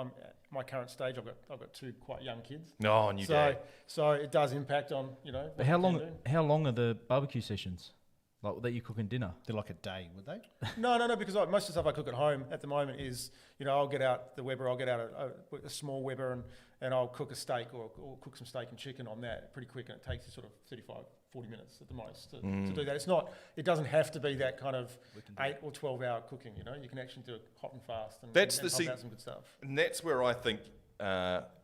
my current stage. I've got two quite young kids. No, and you do. So it does impact on but what how you can do. long are the barbecue sessions? Like that you cooking dinner? they're like a day, would they? No, because most of the stuff I cook at home at the moment is, I'll get out the Weber, I'll get out a small Weber and I'll cook a steak or cook some steak and chicken on that pretty quick, and it takes you sort of 35, 40 minutes at the most to do that. It doesn't have to be that kind of 8 or 12 hour cooking, you can actually do it hot and fast and That's and the pump se- out some good stuff. And that's where I think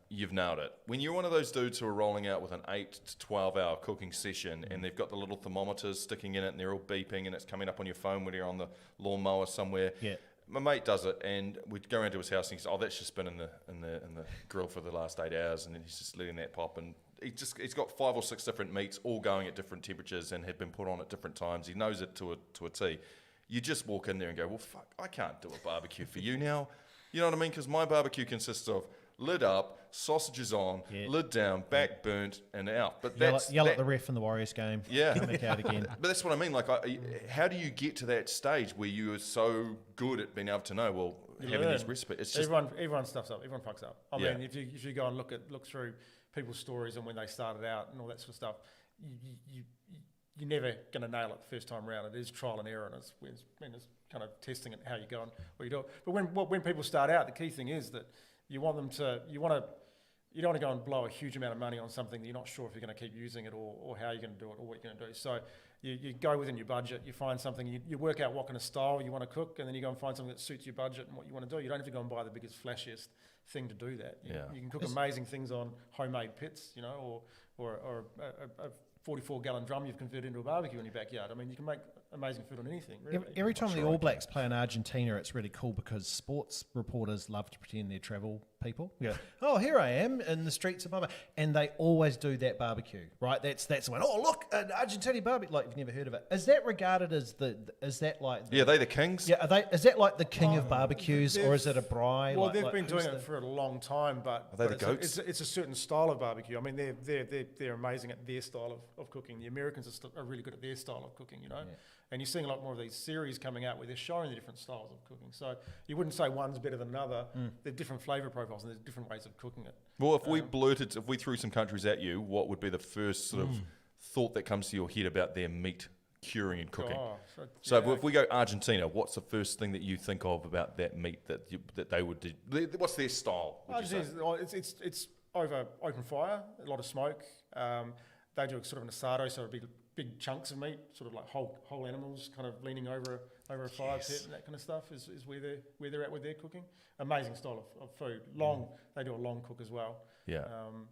you've nailed it. When you're one of those dudes who are rolling out with an 8 to 12 hour cooking session and they've got the little thermometers sticking in it and they're all beeping and it's coming up on your phone when you're on the lawnmower somewhere. Yeah. My mate does it, and we'd go around to his house, and he says, "Oh, that's just been in the grill for the last 8 hours," and then he's just letting that pop, and he's got 5 or 6 different meats, all going at different temperatures and have been put on at different times. He knows it to a T. You just walk in there and go, "Well, fuck, I can't do a barbecue for you now." You know what I mean? Because my barbecue consists of lid up, sausages on, lid down, back burnt, and out. But Yell at the ref in the Warriors game. Yeah. Come back out again. But that's what I mean. Like, how do you get to that stage where you are so good at being able to know? Well, having these recipes, it's just everyone stuffs up. Everyone fucks up. I Yeah. mean, if you go and look through people's stories and when they started out and all that sort of stuff, you're never going to nail it the first time around. It is trial and error, and it's kind of testing it how you go and what you do. But when people start out, the key thing is that you don't want to go and blow a huge amount of money on something that you're not sure if you're going to keep using it or how you're going to do it or what you're going to do. So you go within your budget, you find something, you work out what kind of style you want to cook, and then you go and find something that suits your budget and what you want to do. You don't have to go and buy the biggest, flashiest thing to do that. You can cook amazing things on homemade pits, or a 44-gallon drum you've converted into a barbecue in your backyard. I mean, you can make amazing food on anything, really. Every time the All Blacks play in Argentina, it's really cool because sports reporters love to pretend they're travel people. You go, oh, here I am in the streets of Baba, and they always do that barbecue, right? That's the one. Oh, look, an Argentinian barbecue. Like you've never heard of it. Is that regarded as yeah, they the kings. Yeah, is that like the king of barbecues, or is it a braai? Well, they've been doing it for a long time, but Are they the goats? It's a certain style of barbecue. I mean, they're amazing at their style of cooking. The Americans are really good at their style of cooking, And you're seeing a lot more of these series coming out where they're showing the different styles of cooking. So you wouldn't say one's better than another. They're different flavour profiles and there's different ways of cooking it. Well, if we threw some countries at you, what would be the first sort of thought that comes to your head about their meat curing and cooking? So if we go Argentina, what's the first thing that you think of about that meat that they would do? What's their style? Would you say? It's over open fire, a lot of smoke. They do sort of an asado, so it'd be big chunks of meat, sort of like whole animals, kind of leaning over a fire pit and that kind of stuff is where they're at with their cooking. Amazing style of food. They do a long cook as well. Yeah.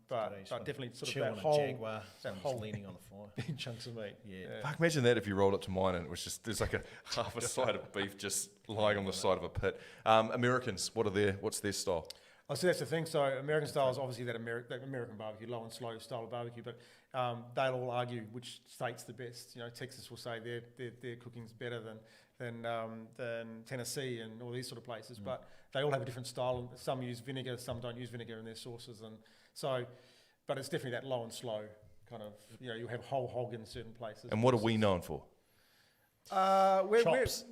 But definitely sort chill of on that a Jaguar, whole leaning on the fire. big chunks of meat. Yeah. Fuck, imagine that if you rolled it to mine and it was just there's like a half a side of beef just lying on the side of a pit. Americans, what's their style? Oh, so that's the thing. So American style is obviously that American barbecue, low and slow style of barbecue, but they'll all argue which state's the best. Texas will say their cooking's better than Tennessee and all these sort of places, but they all have a different style. Some use vinegar, some don't use vinegar in their sauces, and so, but it's definitely that low and slow kind of. You have whole hog in certain places. And what are we known for? Chops.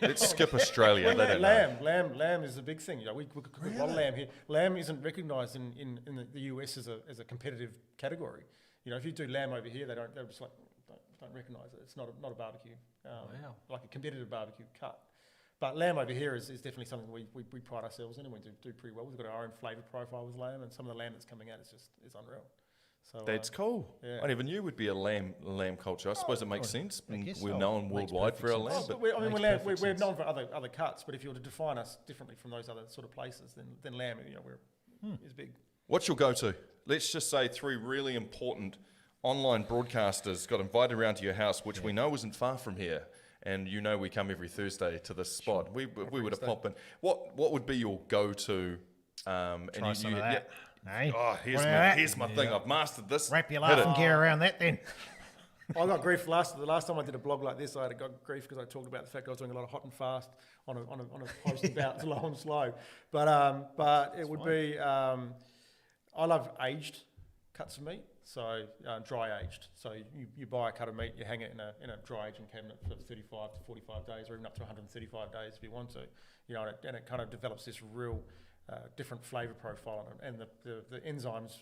Let's skip Australia. They don't know. Lamb is a big thing. You know, we cook a lot of lamb here. Lamb isn't recognised in the US as a competitive category. You know, if you do lamb over here, they're just like don't recognise it. It's not a barbecue, like a competitive barbecue cut. But lamb over here is definitely something we pride ourselves in, and we do pretty well. We've got our own flavour profile with lamb, and some of the lamb that's coming out is unreal. So That's cool. yeah. I never knew we'd be a lamb culture. I suppose it makes sense. I guess We're so. known Makes worldwide for our lamb. But But we're known for other cuts. But if you were to define us differently from those other sort of places, then lamb, you know, is big. what's your go-to? Let's just say 3 really important online broadcasters got invited around to your house, which we know isn't far from here. And you know we come every Thursday to this spot. We would have popped in. What would be your go-to? And Try some of that. Hey, Oh, here's my thing. I've mastered this. wrap your Hit it. laughing gear around that then. I got grief the last time I did a blog like this. I got grief because I talked about the fact I was doing a lot of hot and fast on a post about low and slow. But it would be I love aged cuts of meat. So dry aged. So you buy a cut of meat, you hang it in a dry aging cabinet for 35 to 45 days, or even up to 135 days if you want to. You know, and it kind of develops this real different flavour profile on it, and the enzymes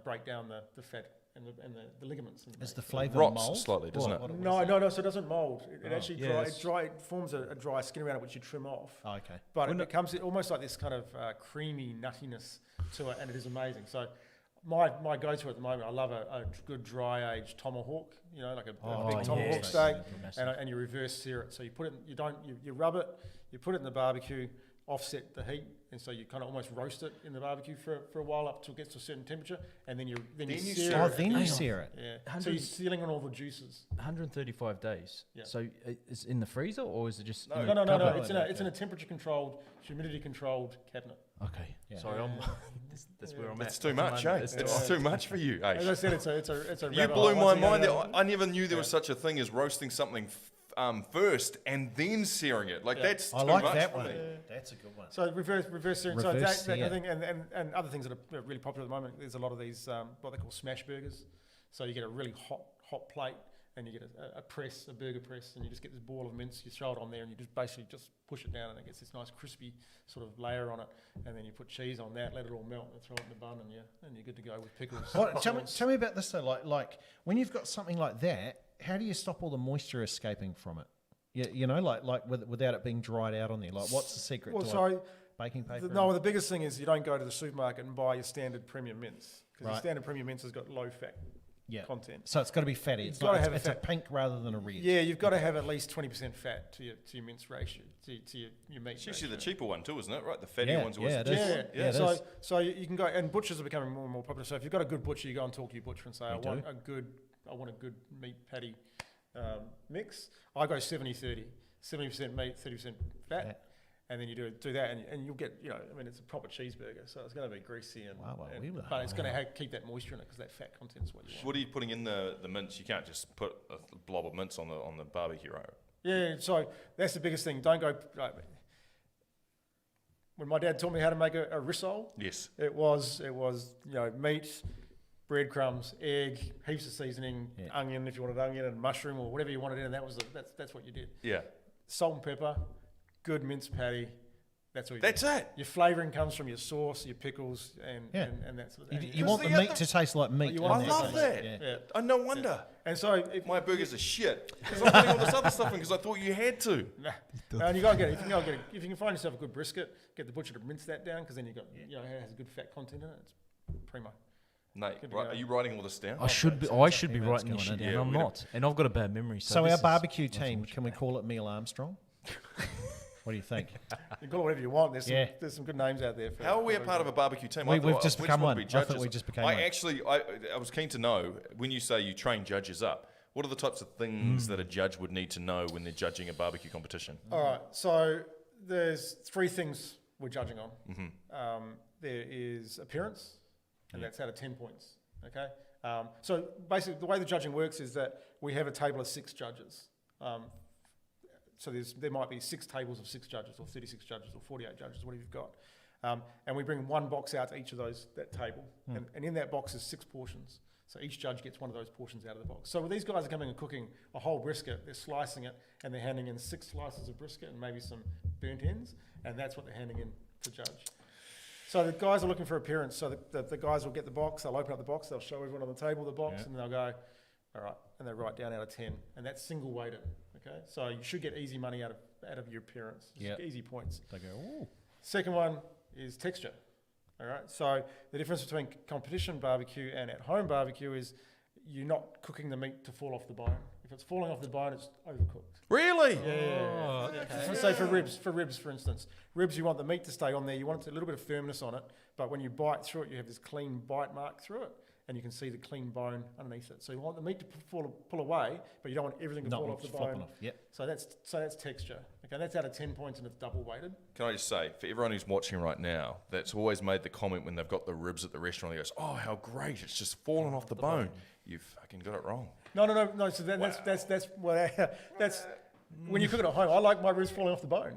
break down the fat and the ligaments. In the Is meat. the flavour Rots mold? slightly, doesn't it? No. So it doesn't mould. It actually yes. it forms a dry skin around it, which you trim off. Oh, okay. But it becomes almost like this kind of creamy nuttiness to it, and it is amazing. So my go-to at the moment, I love a good dry-aged tomahawk. You know, like a big tomahawk yes. steak, and you reverse sear it. So you put it, you rub it, you put it in the barbecue, offset the heat, and so you kind of almost roast it in the barbecue for a while up till it gets to a certain temperature, and then you sear Oh, it. then you sear it. Yeah. So you're sealing on all the juices. 135 days. Yeah. So it's in the freezer, or is it just? No. It's in a temperature-controlled, humidity-controlled cabinet. Okay. Yeah. Sorry, that's where I'm at. It's too much, eh? It's too much for you, eh? As I said, it's a You rabbit blew hole. my Once you go mind. down- I never knew there was such a thing as roasting something first and then searing it. Like that's I too like much that for one. me. So that's a good one. So reverse searing. So Reverse that kind of sear. thing, and other things that are really popular at the moment. There's a lot of these what they call smash burgers. So you get a really hot plate, and you get a burger press, and you just get this ball of mince. You throw it on there, and you just basically just push it down, and it gets this nice crispy sort of layer on it. And then you put cheese on that, let it all melt, and throw it in the bun, and you're good to go with pickles. Tell me about this though. Like when you've got something like that, how do you stop all the moisture escaping from it? You know, without it being dried out on there. Like, what's the secret to baking paper? The biggest thing is you don't go to the supermarket and buy your standard premium mince, because your standard premium mince has got low fat content. So it's got to be fatty. It's gotta have a pink rather than a red. Yeah, you've got to have at least 20% fat to your mince ratio, to your meat. It's usually ratio. the cheaper one too, isn't it? Right, the fattier ones always yeah, the it cheaper is. one. Yeah, it so is. so you can go, and butchers are becoming more and more popular. So if you've got a good butcher, you go and talk to your butcher and say, I want a good meat patty mix. I go 70-30, 70% meat, 30% fat. And then you do that, and you'll get, it's a proper cheeseburger, so it's going to be greasy, but it's going to keep that moisture in it, because that fat content is what you want. What are you putting in the mince? You can't just put a blob of mince on the barbecue, right? Yeah, so that's the biggest thing. Don't go. When my dad taught me how to make a rissole, Yes. it was meat, breadcrumbs, egg, heaps of seasoning, onion if you wanted onion, and mushroom or whatever you wanted in, and that's what you did. Yeah. Salt and pepper, good mince patty. That's all you That's do. it. Your flavouring comes from your sauce, your pickles, and that sort of thing. You want the meat to taste like meat. want I it love to that. Yeah. No wonder. And so My burgers are shit. Because I'm putting all this other stuff in because I thought you had to. and you gotta get it. If you can find yourself a good brisket, get the butcher to mince that down, because then it has a good fat content in it. It's primo. Nate, Good to right, go. are you writing all this down? I should be writing this shit down. Yeah, I'm we're not, and I've got a bad memory. So this our is- barbecue team, can we call it Neil Armstrong? What do you think? You can call it whatever you want. There's some good names out there. How are we a part of a barbecue team? We've just become one. Be I thought judges. we just became one. I was keen to know, when you say you train judges up, what are the types of things that a judge would need to know when they're judging a barbecue competition? All right. So there's 3 things we're judging on. There is appearance, and that's out of 10 points. Okay. So basically, the way the judging works is that we have a table of 6 judges. So there might be 6 tables of 6 judges, or 36 judges, or 48 judges, whatever you've got. And we bring one box out to each of that table. And in that box is 6 portions. So each judge gets one of those portions out of the box. So when these guys are coming and cooking a whole brisket, they're slicing it and they're handing in 6 slices of brisket and maybe some burnt ends, and that's what they're handing in to judge. So the guys are looking for appearance. So the guys will get the box, they'll open up the box, they'll show everyone on the table the box, and they'll go, all right, and they write down out of 10, and that's single weighted. Okay, so you should get easy money out of your appearance. Easy points. They go, ooh. Second one is texture. All right, so the difference between competition barbecue and at-home barbecue is you're not cooking the meat to fall off the bone. If it's falling off the bone, it's overcooked. Really? Yeah. Okay. Say for ribs, for instance, ribs, you want the meat to stay on there. You want a little bit of firmness on it, but when you bite through it, you have this clean bite mark through it, and you can see the clean bone underneath it. So you want the meat to pull away, but you don't want everything to fall off the bone. So that's texture. Okay, that's out of 10 points, and it's double weighted. Can I just say, for everyone who's watching right now, that's always made the comment when they've got the ribs at the restaurant, they goes, oh, how great, it's just fallen off the bone. You've fucking got it wrong. No. So that's when you cook it at home. I like my ribs falling off the bone.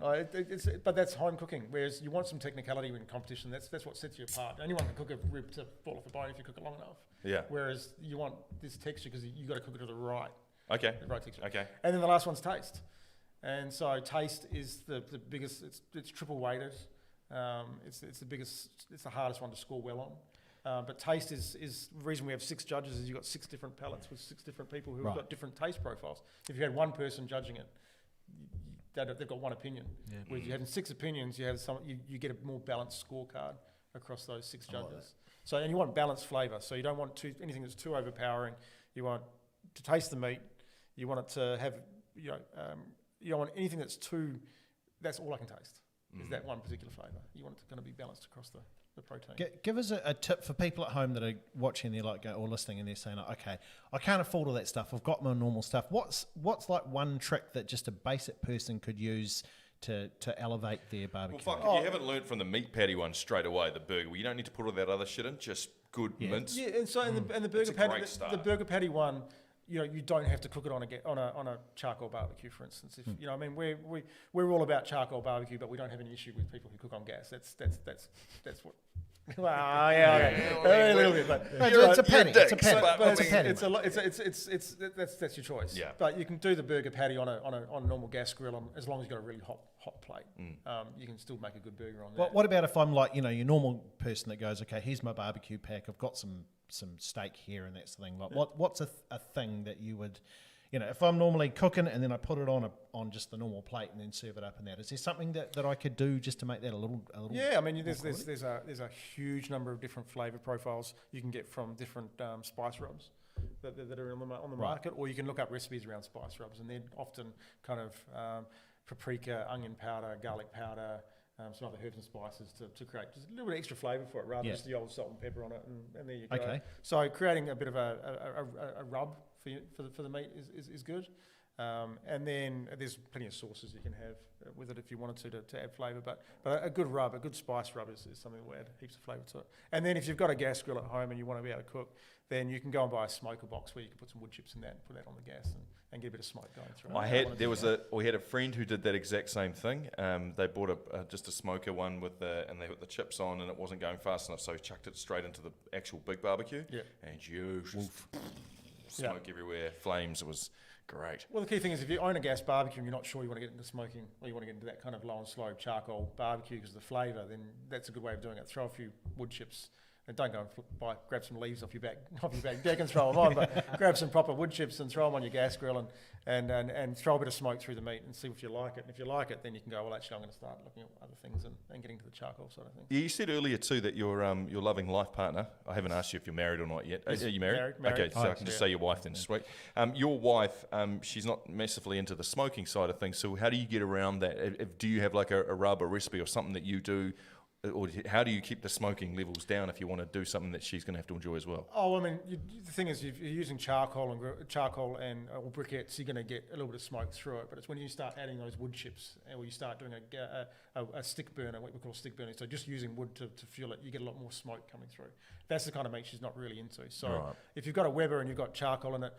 But that's home cooking. Whereas you want some technicality in competition. That's what sets you apart. Anyone can cook a rib to fall off the bone if you cook it long enough. Yeah. Whereas you want this texture because you got to cook it to the right. Okay. The right texture. Okay. And then the last one's taste. And so taste is the biggest. It's triple weighted. It's the biggest. It's the hardest one to score well on. But taste is the reason we have 6 judges is you've got 6 different palates with 6 different people who've got different taste profiles. If you had one person judging it, they've got one opinion. Yeah. Whereas you have 6 opinions, you get a more balanced scorecard across those 6 judges. So and you want balanced flavour. So you don't want anything that's too overpowering. You want to taste the meat. You want it to have you don't want anything that's too. That's all I can taste is that one particular flavour. You want it to kind of be balanced across the protein. Give us a tip for people at home that are watching, they're like or listening, and they're saying, okay, I can't afford all that stuff. I've got my normal stuff. What's like one trick that just a basic person could use to elevate their barbecue? Well, fuck, if you haven't learnt from the meat patty one straight away, the burger, well, you don't need to put all that other shit in. Just good mince. Yeah, and so the burger patty, the burger patty one. You don't have to cook it on a charcoal barbecue, for instance. If I mean, we're all about charcoal barbecue, but we don't have any issue with people who cook on gas. That's what. Well, a little bit, but it's a patty. It's a patty. That's your choice. Yeah. But you can do the burger patty on a normal gas grill as long as you've got a really hot plate. You can still make a good burger on that. What about if I'm like your normal person that goes, okay, here's my barbecue pack. I've got some steak here and that sort of thing. Like what's a thing that you would, if I'm normally cooking and then I put it on just the normal plate and then serve it up in that, is there something that I could do just to make that a little? Yeah, I mean, there's a huge number of different flavour profiles you can get from different spice rubs that are on the market, or you can look up recipes around spice rubs, and they're often kind of paprika, onion powder, garlic powder. Some other herbs and spices to create just a little bit extra flavour for it, rather than just the old salt and pepper on it, and there you go. Okay. So creating a bit of a rub for the meat is good, and then there's plenty of sauces you can have with it if you wanted to add flavour. But a good rub, a good spice rub is something that will add heaps of flavour to it. And then if you've got a gas grill at home and you want to be able to cook, then you can go and buy a smoker box where you can put some wood chips in that and put that on the gas and get a bit of smoke going through. We had a friend who did that exact same thing. They bought just a smoker one and they put the chips on, and it wasn't going fast enough, so he chucked it straight into the actual big barbecue. Yeah. And smoke everywhere, flames. It was great. Well, the key thing is if you own a gas barbecue and you're not sure you want to get into smoking, or you want to get into that kind of low and slow charcoal barbecue because of the flavour, then that's a good way of doing it. Throw a few wood chips. And don't go and grab some leaves off your back deck and throw them on, but grab some proper wood chips and throw them on your gas grill and throw a bit of smoke through the meat and see if you like it. And if you like it, then you can go, well, actually, I'm going to start looking at other things and getting to the charcoal sort of thing. Yeah, you said earlier too that your loving life partner, I haven't asked you if you're married or not yet. Are you married? Married. Okay, so I can just say your wife then. Sweet. Your wife, she's not massively into the smoking side of things, so how do you get around that? Do you have like a rub, a recipe or something that you do? Or how do you keep the smoking levels down if you want to do something that she's going to have to enjoy as well? Oh, I mean, the thing is, if you're using charcoal and or briquettes, you're going to get a little bit of smoke through it. But it's when you start adding those wood chips, or you start doing a stick burner, what we call stick burning, so just using wood to fuel it, you get a lot more smoke coming through. That's the kind of meat she's not really into. So if you've got a Weber and you've got charcoal in it,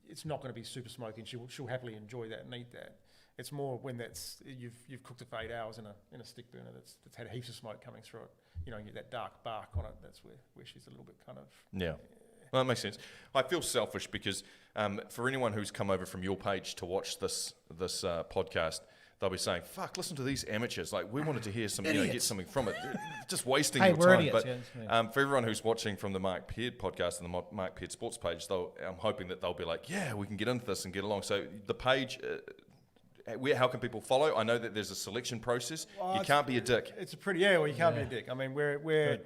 it's not going to be super smoky, and she'll happily enjoy that and eat that. It's more when you've cooked it for 8 hours in a stick burner that's had heaps of smoke coming through it. You get that dark bark on it. That's where she's a little bit kind of Well, that makes sense. I feel selfish because for anyone who's come over from your page to watch this podcast, they'll be saying, "Fuck, listen to these amateurs. Like, we wanted to hear some, get something from it. Just wasting Hey, your we're time." idiots, But yeah. for everyone who's watching from the Marc Peard podcast and the Marc Peard Sports page, I'm hoping that they'll be like, "Yeah, we can get into this and get along." So the page. How can people follow? I know that there's a selection process. Well, you can't be a dick. It's a pretty well, you can't be a dick. I mean, we're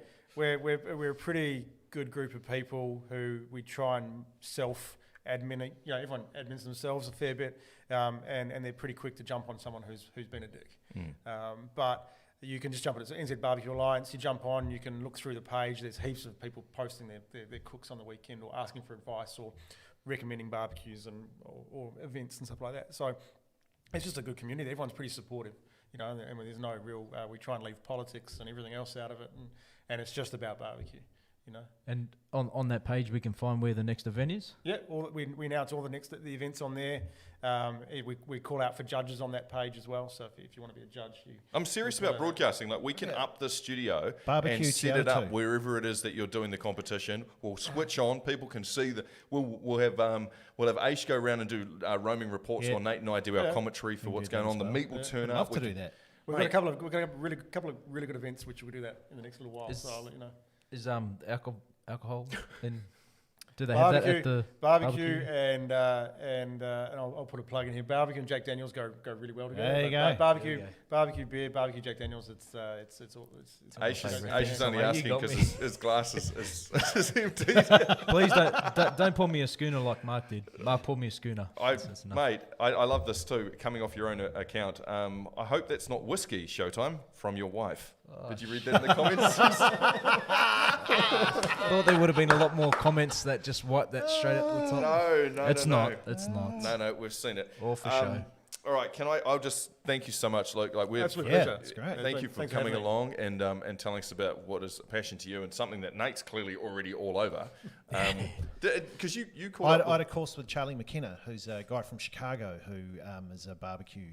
a pretty good group of people who we try and self-admin. Everyone admins themselves a fair bit, and they're pretty quick to jump on someone who's been a dick. But you can just jump on it. It's NZ Barbecue Alliance. You jump on, you can look through the page. There's heaps of people posting their cooks on the weekend or asking for advice or recommending barbecues or events and stuff like that. So it's just a good community. Everyone's pretty supportive, and there's no real. We try and leave politics and everything else out of it, and it's just about barbecue, And on that page, we can find where the next event is. Yeah, we announce all the events on there. We call out for judges on that page as well. So if you want to be a judge, I'm serious about broadcasting. Like, we can up the studio Barbecue and set it up TO2. wherever it is that you're doing the competition. We'll switch on. People can see that. We'll have Aish go around and do roaming reports while Nate and I do our commentary for what's going on. The meat will turn I'd up. love to do that. we've got a couple of really good events which we'll do that in the next little while. So I'll let you know. Is alcohol in? Do they have that at the barbecue and I'll put a plug in here. Barbecue and Jack Daniels go really well together. There you go. Barbecue beer, barbecue Jack Daniels. It's Aish is only You asking got because me. his glass is empty. Please don't pour me a schooner like Mark did. Mark poured me a schooner. That's enough. Mate, I love this too. Coming off your own account, I hope that's not whiskey. Showtime from your wife. Did you read that in the comments? I thought there would have been a lot more comments that just wiped that straight up the top. No, It's no, not. It's not. No, we've seen it. All for show. All right, I'll just thank you so much, Luke. Like, we're Absolute Yeah, pleasure. it's great. Thank you for Thanks coming having me. along and telling us about what is a passion to you and something that Nate's clearly already all over. Because you called I up had a course with Charlie McKenna, who's a guy from Chicago who is a barbecue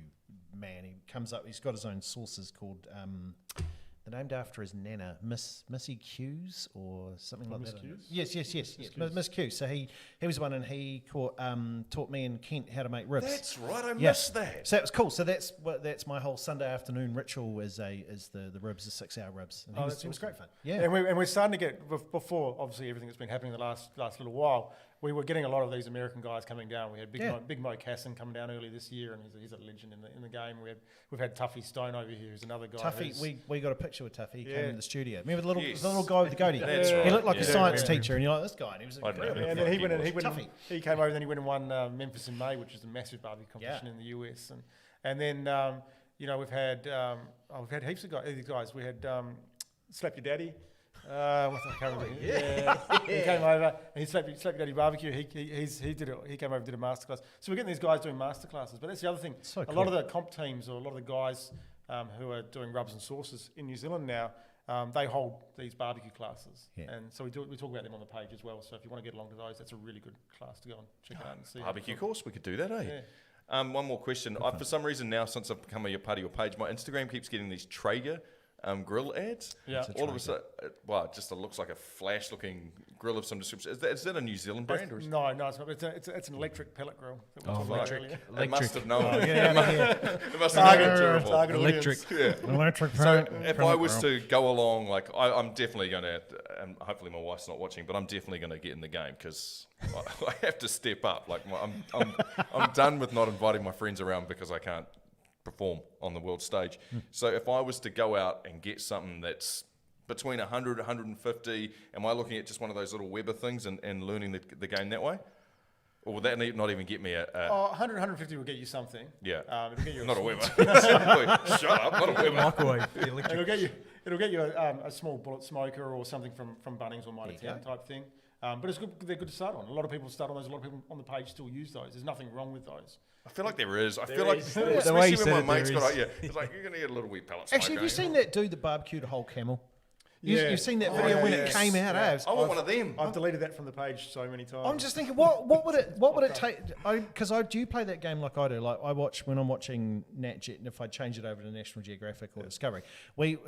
man. He comes up, he's got his own sauces called, they're named after his nana, Missy Q's or something like that. Q's? Yes. Miss Q. So he was one, and he taught me and Kent how to make ribs. That's right, I Yeah. missed that. So that was cool. So that's my whole Sunday afternoon ritual is the ribs, the 6-hour ribs. And That's it was great fun. Yeah, and we're starting to get before obviously everything that's been happening the last little while. We were getting a lot of these American guys coming down. We had Big Mo Casson coming down early this year, and he's a legend in the game. We've had Tuffy Stone over here, who's another guy. Tuffy, we got a picture with Tuffy. He came in the studio. Remember the Yes. little guy with the goatee? That's He right. looked like a Yeah. science teacher, and you're like, this guy. And he was I know. incredible. And then he went and Tuffy. he came over, and then he went and won Memphis in May, which is a massive barbecue competition in the US. And then we've had heaps of guys. We had Slap Your Daddy. I can't remember. He came over and he slapped your daddy barbecue. He did it. He came over and did a masterclass. So we're getting these guys doing masterclasses. But that's the other thing. So A lot of the comp teams or a lot of the guys who are doing rubs and sauces in New Zealand now, they hold these barbecue classes. Yeah. And so we talk about them on the page as well. So if you want to get along to those, that's a really good class to go and check out and see. Barbecue course, we could do that, eh? Yeah. One more question. For some reason now, since I've become a part of your page, my Instagram keeps getting these Traeger grill ads. Yeah. All of a sudden, it just looks like a flash-looking grill of some description. Is that a New Zealand brand? Or is No, it's not. It's an electric pellet grill. That we talked about earlier. It must have known. Get out of here. It must have been terrible. Target Electric. audience. Yeah. Electric So if I was to go along, like I'm definitely going to, and hopefully my wife's not watching, but I'm definitely going to get in the game because I have to step up. Like I'm done with not inviting my friends around because I can't perform on the world stage. So if I was to go out and get something that's between 100, 150, am I looking at just one of those little Weber things and learning the game that way? Or would that not even get me a 100, 150 will get you something. yeah, It'll get you not a small- Weber. Shut up, not a Weber. Microwave, the electric. It'll get you a small bullet smoker or something from Bunnings or Mitre Town type thing. But it's good. They're good to start on. A lot of people start on those. A lot of people on the page still use those. There's nothing wrong with those. I feel like there is. I feel like, The way you especially said when it, my mate's there got, is. yeah, it's like, you're going to get a little wee pellet Actually, have you smoke, seen that dude that barbecued a whole camel? You've seen that video when it came out, eh? I want one of them. I've deleted that from the page so many times. I'm just thinking, what would it take? Because do you play that game like I do? Like I watch when I'm watching Nat Geo, and if I change it over to National Geographic or Discovery,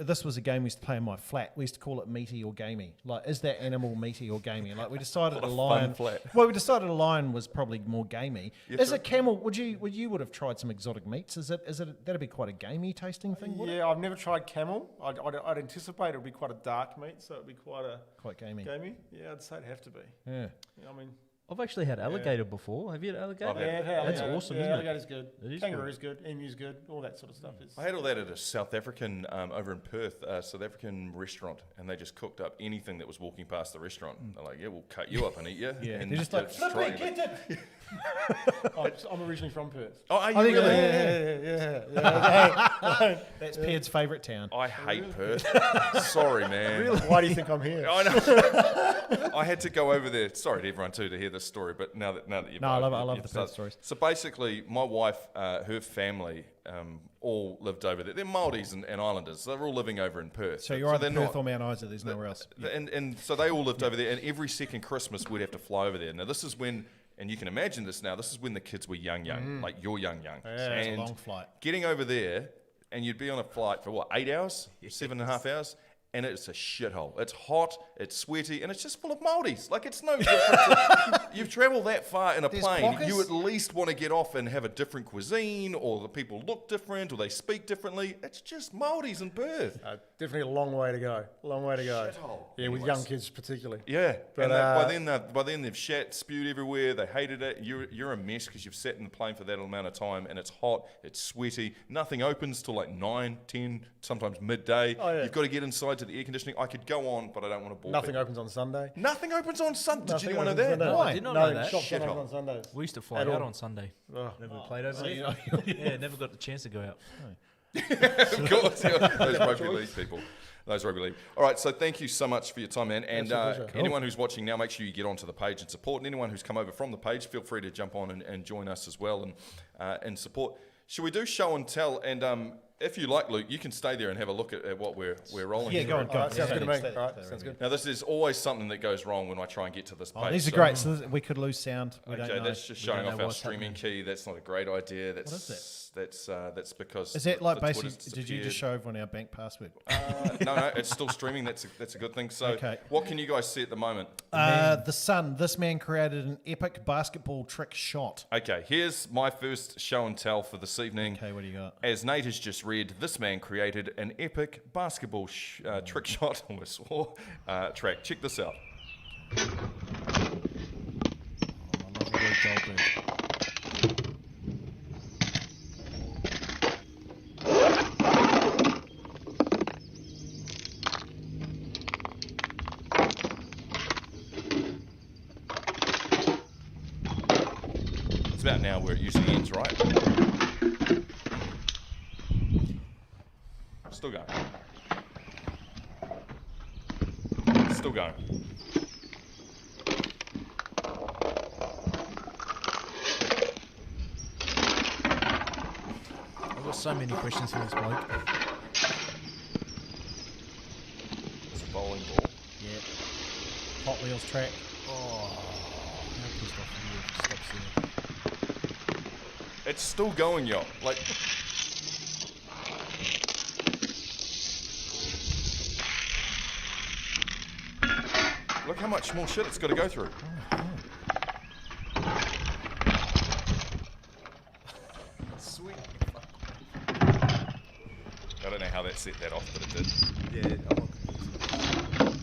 this was a game we used to play in my flat. We used to call it meaty or gamey. Like, is that animal meaty or gamey? Like we decided a lion. Well, we decided a lion was probably more gamey. Is a camel? Would you have tried some exotic meats? Is it that'd be quite a gamey tasting thing? Yeah, I've never tried camel. I'd anticipate it would be quite a dark meat, so it'd be quite gamey. Gamey? Yeah, I'd say it'd have to be. Yeah. I mean, I've actually had alligator before. Have you had alligator? yeah, That's awesome, yeah, isn't it? alligator's good. It is Kangaroo's good. Emu's good. All that sort of stuff is. I had all that at a South African over in Perth, South African restaurant, and they just cooked up anything that was walking past the restaurant. They're like, "Yeah, we'll cut you up and eat you." Yeah, and they're just like, try it. I'm originally from Perth. Oh, are you really? Yeah. That's Peard's favourite town. I hate Perth. Sorry, man. Really? Why do you think I'm here? I know. I had to go over there. Sorry to everyone too to hear this story, but now that you've I love the Perth stories. So basically, my wife, her family, all lived over there. They're Māoris and Islanders. They're all living over in Perth. So you're either they're Perth or Mount Isa. There's nowhere else. And so they all lived over there. And every second Christmas, we'd have to fly over there. Now this is when. And you can imagine this now. This is when the kids were young, like you're young. Yeah, and it's a long flight. Getting over there, and you'd be on a flight for what, 8 hours, 7.5 hours, and it's a shithole. It's hot, it's sweaty, and it's just full of Māoris. Like, it's no different. You've travelled that far in a plane. pockets? You at least want to get off and have a different cuisine, or the people look different, or they speak differently. It's just Māoris in Perth. Definitely a long way to go. Long way to go. Shithole. Yeah, with young kids particularly. Yeah, But, and by then they've shat, spewed everywhere. They hated it. You're a mess because you've sat in the plane for that amount of time, and it's hot, it's sweaty. Nothing opens till like 9, 10, sometimes midday. Oh, yeah. You've got to get inside to the air conditioning. I could go on, but I don't want to bore Nothing people. opens on Sunday. Nothing opens on Sunday. Did Nothing you know opens that? on Sunday. No, I did not know that. Shops don't Shithole. open on Sundays. We used to fly At out all. on Sunday. Oh. Never played over there. Yeah, never got the chance to go out. Of course, yeah. Those rugby league people. Those rugby league. All right, so thank you so much for your time, man. And Absolute pleasure. anyone who's watching now, make sure you get onto the page and support. And anyone who's come over from the page, feel free to jump on and join us as well and support. Should we do show and tell? And if you like, Luke, you can stay there and have a look at what we're rolling. Yeah, through. go on. All right, sounds good to me. Stay there, All right, stay there. sounds good. Now, this is always something that goes wrong when I try and get to this page. Oh, these are so- great. So we could lose sound. We don't Okay, know. that's just We don't showing off know our what's streaming happening. key. That's not a great idea. That's is that's because Is that like the basically? Twitter's Did you just disappeared. show everyone our bank password? No, it's still streaming. That's a good thing. So, Okay. what can you guys see at the moment? The Sun. This man created an epic basketball trick shot. Okay, here's my first show and tell for this evening. Okay, what do you got? As Nate has just read, this man created an epic basketball trick shot. Almost swore. Track. Check this out. I love the word Goldberg. It's about now where it usually ends, right? Still going. Still going. I've got so many questions for this bloke. It's a bowling ball. Yeah. Hot Wheels track. How pissed off are you? Stops there. It's still going, yo. Like. Look how much more shit it's got to go through. Sweet. I don't know how that set that off, but it did. Yeah, I'm not confused.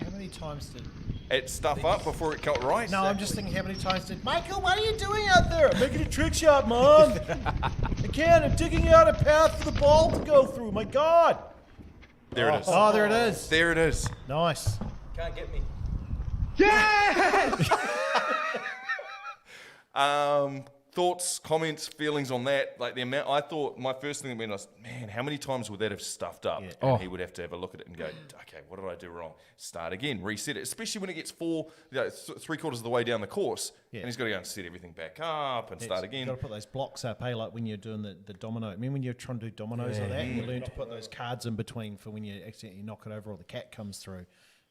How many times did? It stuff up before it got right. No, I'm just thinking. How many times did Michael? What are you doing out there? I'm making a trick shot, Mom. I can't. I'm digging out a path for the ball to go through. My God. There it is. Oh, there it is. There it is. Nice. Can't get me. thoughts, comments, feelings on that? Like the amount, I thought my first thing that went was, man, how many times would that have stuffed up? Yeah. And he would have to have a look at it and go, okay, what did I do wrong? Start again, reset it. Especially when it gets three-quarters of the way down the course, Yeah. and he's got to go and set everything back up and start again. You've got to put those blocks up, hey, like when you're doing the domino. I mean, when you're trying to do dominoes like that, you learn to put those cards in between for when you accidentally knock it over or the cat comes through.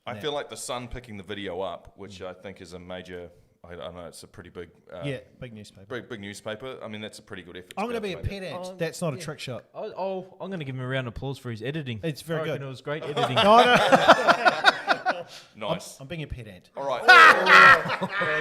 I feel like the Sun picking the video up, which I think is a major. I don't know. It's a pretty big. Big newspaper. Big newspaper. I mean, that's a pretty good effort. I'm going to be a pet ant. That's not a trick shot. I'm going to give him a round of applause for his editing. It's very I reckon good. It was great editing. Nice. I'm being a pet ant. All right.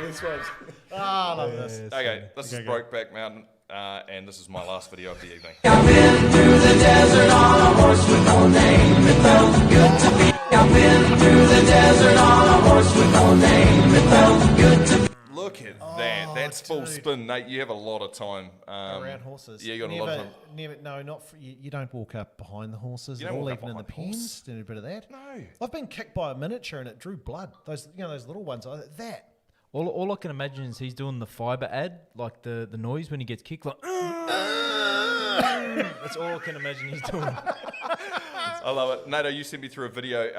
This was. I love this. Okay, this is Brokeback Mountain, and this is my last video of the evening. I've been through the desert on a horse with no name. It felt good to be. I've been through the desert on a horse with no name. It felt good to be. Look at that. That's full dude. spin, Nate. You have a lot of time. Around horses. Yeah, you got a lot of time. No, not for, you don't walk up behind the horses You at don't all, walk up even in the behind the horse. pens. Did a bit of that. No. I've been kicked by a miniature and it drew blood. Those little ones. That. All I can imagine is he's doing the fibre ad, like the noise when he gets kicked. Like, that's all I can imagine he's doing. I love it. Nato, you sent me through a video.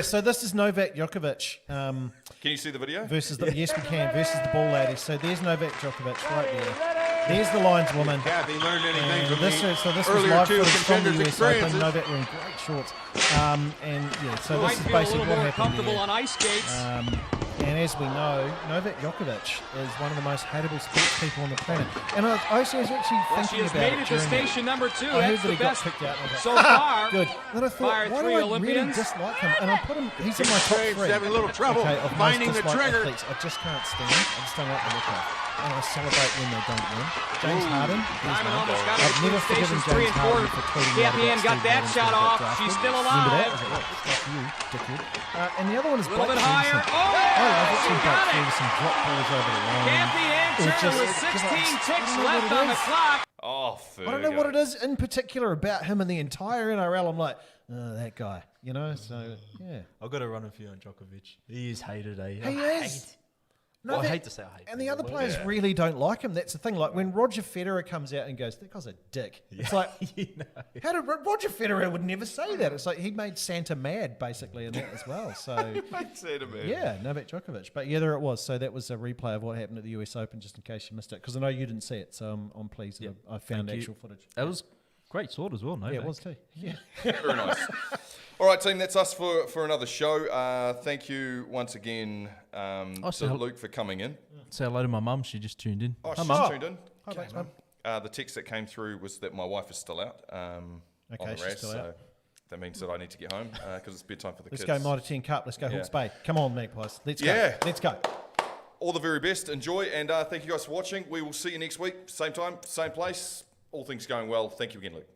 So this is Novak Djokovic. Can you see the video? Versus the yes we can versus the ball lady. So there's Novak Djokovic right there. There's the lineswoman. Have he learned anything And from this the was live earlier two footage from the contenders' US Open. experiences? Novak wearing great shorts. So Might this is feel a basically little what more happened comfortable there. on ice skates. And as we know, Novak Djokovic is one of the most hateable sports people on the planet. And I was actually Well, she thinking has about made it it to during station number 2. I heard That's that the he got best picked out. And I was so like, far. good. Then I thought, Fire why three do I Olympians. really dislike him? And I put him, he's in my top Craig's 3. having a little trouble of finding most the disliked trigger. athletes. I just can't stand. I just don't like the look of. And I celebrate when they don't win. James Harden. he's Diamond one. almost got I've it never between forgiven stations 3 James and 4. Harden for tweeting out Kathy about Ann got Steve that Adams shot when he got off. drafted. She's still Remember that? alive. I was like, what? Stuff you, dickhead. And the other one is A little Blake bit higher. Jensen. Oh, I love she watching got Blake it. through some drop balls over the line. Kathy Ann Or Turner just- with because 16 I ticks don't know left what on it the is. clock. Oh, I don't know what it is in particular about him and the entire NRL. I'm like, that guy, So yeah, I've got to run a few on Djokovic. He is hated, eh? he is. Well, I hate to say I hate. And the other players really don't like him. That's the thing. Like when Roger Federer comes out and goes, "That guy's a dick." It's like, how did Roger Federer would never say that? It's like he made Santa mad basically in that as well. So yeah, Novak Djokovic. But yeah, there it was. So that was a replay of what happened at the US Open, just in case you missed it, because I know you didn't see it. So I'm pleased that I found Thank you. actual footage. That was great sword as well, no? Yeah, it was too. Yeah. Very nice. All right, team, that's us for another show. Thank you once again to Luke for coming in. Say hello to my mum. She just tuned in. Oh, Hi, she's Mum. tuned in. Hi, thanks, Mum. The text that came through was that my wife is still out on the she's rash, still so out. that means that I need to get home because it's bedtime for the Let's kids. go Mitre 10 Cup. Let's go Hawke's Bay. Come on, Magpies. Let's go. Yeah. Let's go. All the very best. Enjoy, and thank you guys for watching. We will see you next week. Same time, same place. All things going well. Thank you again, Luke.